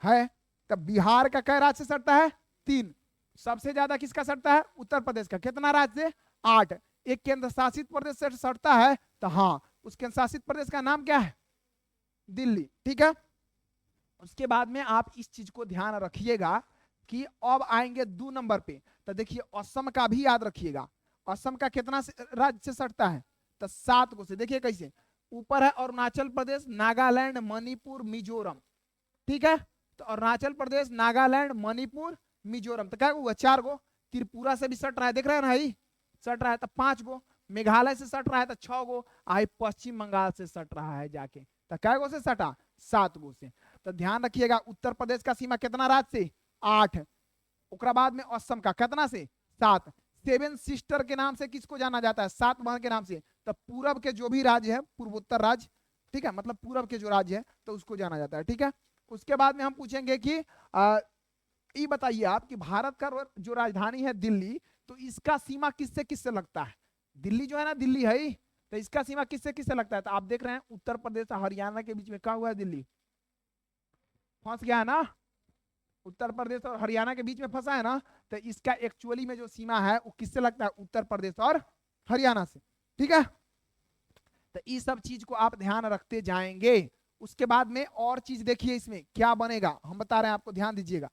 है? तब बिहार का कई राज्य से सटता है? 3। सबसे ज्यादा किसका सटता है? उत्तर प्रदेश का। कितना राज्य से? 8। एक केंद्र शासित प्रदेश से सटता है, तो हाँ, उस केंद्र शासित प्रदेश का नाम क्या है? दिल्ली। ठीक है, उसके बाद में आप इस चीज को ध्यान रखिएगा कि अब आएंगे 2 नंबर पे। तो देखिए असम का भी याद रखिएगा। असम का कितना राज्य से सटता है? तो 7 को से। देखिए कैसे, ऊपर है अरुणाचल प्रदेश, नागालैंड, मणिपुर, मिजोरम। ठीक है, तो अरुणाचल प्रदेश, नागालैंड, मणिपुर, मिजोरम, तो क्या हुआ? 4 गो। त्रिपुरा से भी सट रहा है, देख रहे हैं ना भाई, सट रहा है, तो 5 गो। मेघालय से सट रहा है तो 6 गो। आई पश्चिम बंगाल से सट रहा है जाके, तो क्या गो से सटा? 7 गो से। तो ध्यान रखिएगा, उत्तर प्रदेश का सीमा कितना राज्य से? 8। उसके बाद में असम का कितना से? 7। 7 सिस्टर के नाम से किसको जाना जाता है? 7 बहन के नाम से। तो पूरब के जो भी राज्य है, पूर्वोत्तर राज्य, ठीक है, मतलब पूरब के जो राज्य है, तो उसको जाना जाता है। ठीक है, उसके बाद में हम पूछेंगे कि ये बताइए आप कि भारत का जो राजधानी है दिल्ली, तो इसका सीमा किससे किससे लगता है? दिल्ली जो है ना, दिल्ली है ही, तो इसका सीमा किससे किससे लगता है? तो आप देख रहे हैं उत्तर प्रदेश और हरियाणा के बीच में क्या हुआ है? दिल्ली फंस गया है ना, उत्तर प्रदेश और हरियाणा के बीच में फंसा है ना। तो इसका एक्चुअली में जो सीमा है वो किससे लगता है? उत्तर प्रदेश और हरियाणा से। ठीक है, तो इस सब चीज को आप ध्यान रखते जाएंगे। उसके बाद में और चीज देखिए इसमें क्या बनेगा, हम बता रहे हैं आपको, ध्यान दीजिएगा।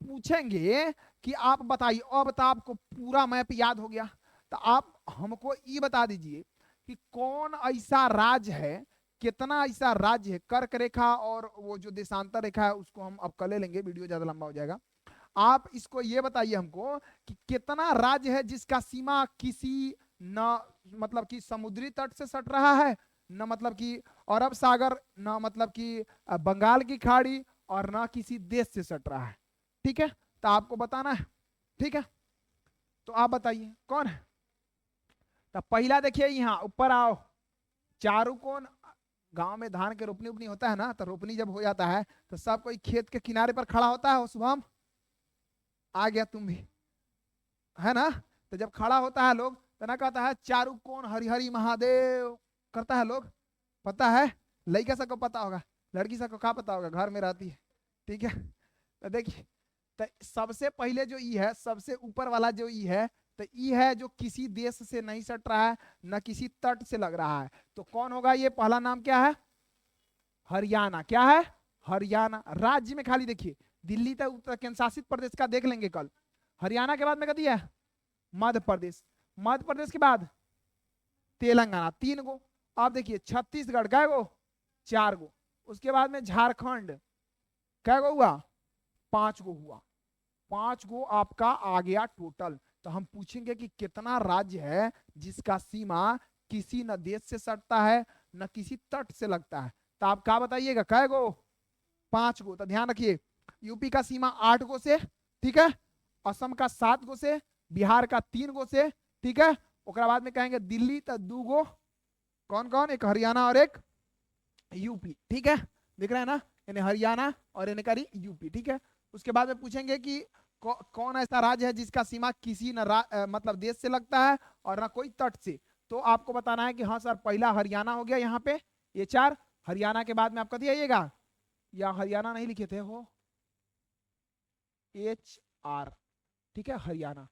पूछेंगे कि आप बताइए, अब तो आपको पूरा मैप याद हो गया, तो आप हमको ये बता दीजिए कि कौन ऐसा राज्य है, कितना ऐसा राज्य है, कर्क रेखा और वो जो देशांतर रेखा है उसको हम अब कल ले लेंगे, वीडियो ज्यादा लंबा हो जाएगा। आप इसको ये बताइए हमको कि कितना राज्य है जिसका सीमा किसी न मतलब कि समुद्री तट से सट रहा है, न मतलब कि अरब सागर, न मतलब कि बंगाल की खाड़ी, और न किसी देश से सट रहा है। ठीक है, तो आपको बताना है। ठीक है, तो आप बताइए कौन है? तो पहला देखिए, यहाँ ऊपर आओ, चारू कोण। गांव में धान के रोपनी उपनी होता है ना, तो रोपनी जब हो जाता है तो सब कोई खेत के किनारे पर खड़ा होता है। शुभम आ गया, तुम भी है ना। तो जब खड़ा होता है लोग, तो ना कहता है चारू कोण हरिहरि महादेव, करता है लोग, पता है? लड़का सबको पता होगा, लड़की सबको क्या पता होगा, घर में रहती है। ठीक है, तो देखिए, तो सबसे पहले जो ई है, सबसे ऊपर वाला जो ई है, तो ई है जो किसी देश से नहीं सट रहा है, न किसी तट से लग रहा है। तो कौन होगा? ये पहला नाम क्या है? हरियाणा। क्या है? हरियाणा। राज्य में खाली देखिए, दिल्ली तक उत्तर केंद्र शासित प्रदेश का देख लेंगे कल। हरियाणा के बाद में कथी है? मध्य प्रदेश। मध्य प्रदेश के बाद तेलंगाना, 3 गो। अब देखिए छत्तीसगढ़ कै गो? 4 गो। उसके बाद में झारखंड कै गो हुआ? 5 गो हुआ। 5 गो आपका आ गया टोटल। तो हम पूछेंगे कि कितना राज्य है जिसका सीमा किसी न देश से सटता है न किसी तट से लगता है? तो आप क्या बताइएगा, कै गो? 5 गो। तो ध्यान रखिए, यूपी का सीमा 8 गो से, ठीक है, असम का 7 गो से, बिहार का 3 गो से, ठीक है। उसके बाद में कहेंगे दिल्ली तो 2 गो, कौन कौन? एक हरियाणा और एक यूपी। ठीक है, दिख रहा है ना, यानी हरियाणा और यानी करी यूपी। ठीक है, उसके बाद में पूछेंगे कि कौन ऐसा राज्य है जिसका सीमा किसी न मतलब देश से लगता है और ना कोई तट से? तो आपको बताना है कि हाँ सर, पहला हरियाणा हो गया यहाँ पे, ये 4। हरियाणा के बाद में आप कथी आइएगा, या हरियाणा नहीं लिखे थे हो, HR, ठीक है, हरियाणा।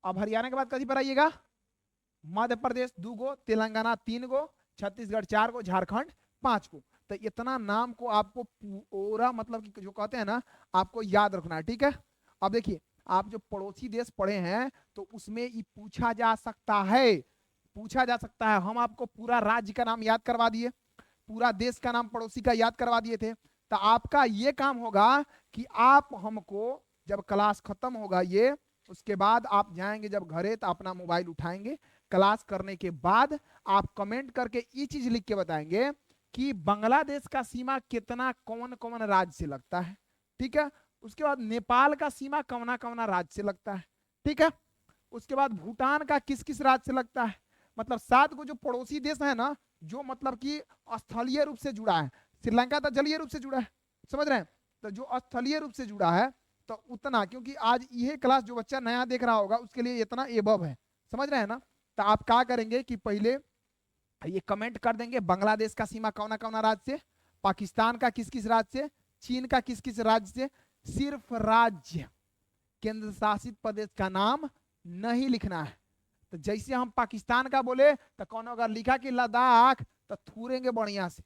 अब हरियाणा के बाद कथी पर आइएगा? मध्य प्रदेश 2 गो, तेलंगाना 3 गो, छत्तीसगढ़ 4 गो, झारखंड 5 गो। तो इतना नाम को आपको पूरा मतलब कि जो कहते हैं ना, आपको याद रखना है। ठीक है, अब देखिए, आप जो पड़ोसी देश पढ़े हैं तो उसमें ये पूछा जा सकता है, पूछा जा सकता है। हम आपको पूरा राज्य का नाम याद करवा दिए, पूरा देश का नाम पड़ोसी का याद करवा दिए थे। तो आपका ये काम होगा कि आप हमको जब क्लास खत्म होगा ये, उसके बाद आप जाएंगे जब घरे, तो अपना मोबाइल उठाएंगे, क्लास करने के बाद आप कमेंट करके ये चीज लिख के बताएंगे कि बांग्लादेश का सीमा कितना कौन कौन राज्य से लगता है। ठीक है, उसके बाद नेपाल का सीमा कौना कौना राज्य से लगता है। ठीक है, उसके बाद भूटान का किस किस राज्य से लगता है। मतलब 7 गो जो पड़ोसी देश है ना, जो मतलब कि स्थलीय रूप से जुड़ा है। श्रीलंका तो जलीय रूप से जुड़ा है, समझ रहे हैं? तो जो स्थलीय रूप से जुड़ा है तो उतना, क्योंकि आज यह क्लास जो बच्चा नया देख रहा होगा उसके लिए इतना एबव है, समझ रहे हैं ना। तो आप क्या करेंगे कि पहले ये कमेंट कर देंगे बांग्लादेश का सीमा कौन कौन राज्य से, पाकिस्तान का किस किस राज्य से, चीन का किस किस राज्य से। सिर्फ राज्य, केंद्र शासित प्रदेश का नाम नहीं लिखना है। तो जैसे हम पाकिस्तान का बोले तो कौन अगर लिखा कि लद्दाख तो थूरेंगे बढ़िया से,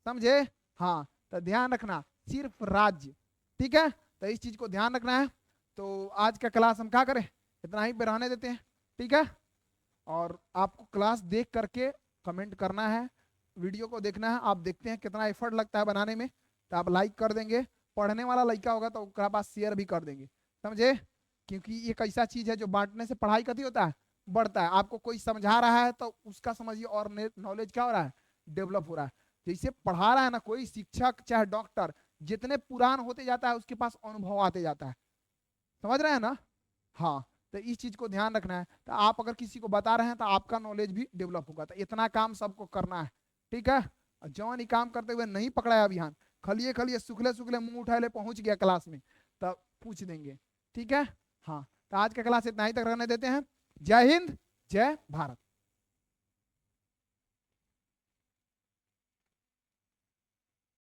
समझे। हाँ, तो ध्यान रखना सिर्फ राज्य, ठीक है। तो इस चीज को ध्यान रखना है। तो आज का क्लास हम क्या करें, इतना ही पे रहने देते हैं, ठीक है। और आपको क्लास देख करके कमेंट करना है, वीडियो को देखना है। आप देखते हैं कितना एफर्ट लगता है बनाने में, तो आप लाइक कर देंगे। पढ़ने वाला लड़का होगा तो उसके पास शेयर भी कर देंगे, समझे। क्योंकि ये एक ऐसा चीज है जो बांटने से पढ़ाई कभी होता है, बढ़ता है। आपको कोई समझा रहा है तो उसका समझिए और नॉलेज क्या हो रहा है, डेवलप हो रहा है। जैसे पढ़ा रहा है ना कोई शिक्षक चाहे डॉक्टर, जितने पुरान होते जाता है उसके पास अनुभव आते जाता है, समझ रहे हैं ना। हाँ, तो इस चीज को ध्यान रखना है। तो आप अगर किसी को बता रहे हैं तो आपका नॉलेज भी डेवलप होगा। तो इतना काम सबको करना है, ठीक है। और जौन ही काम करते हुए नहीं पकड़ा अभियान, खलिए खलिए सुखले सुखले मुंह उठाए ले पहुंच गया क्लास में, तब पूछ देंगे, ठीक है। हाँ, तो आज का क्लास इतना ही तक रहने देते हैं। जय हिंद, जय भारत।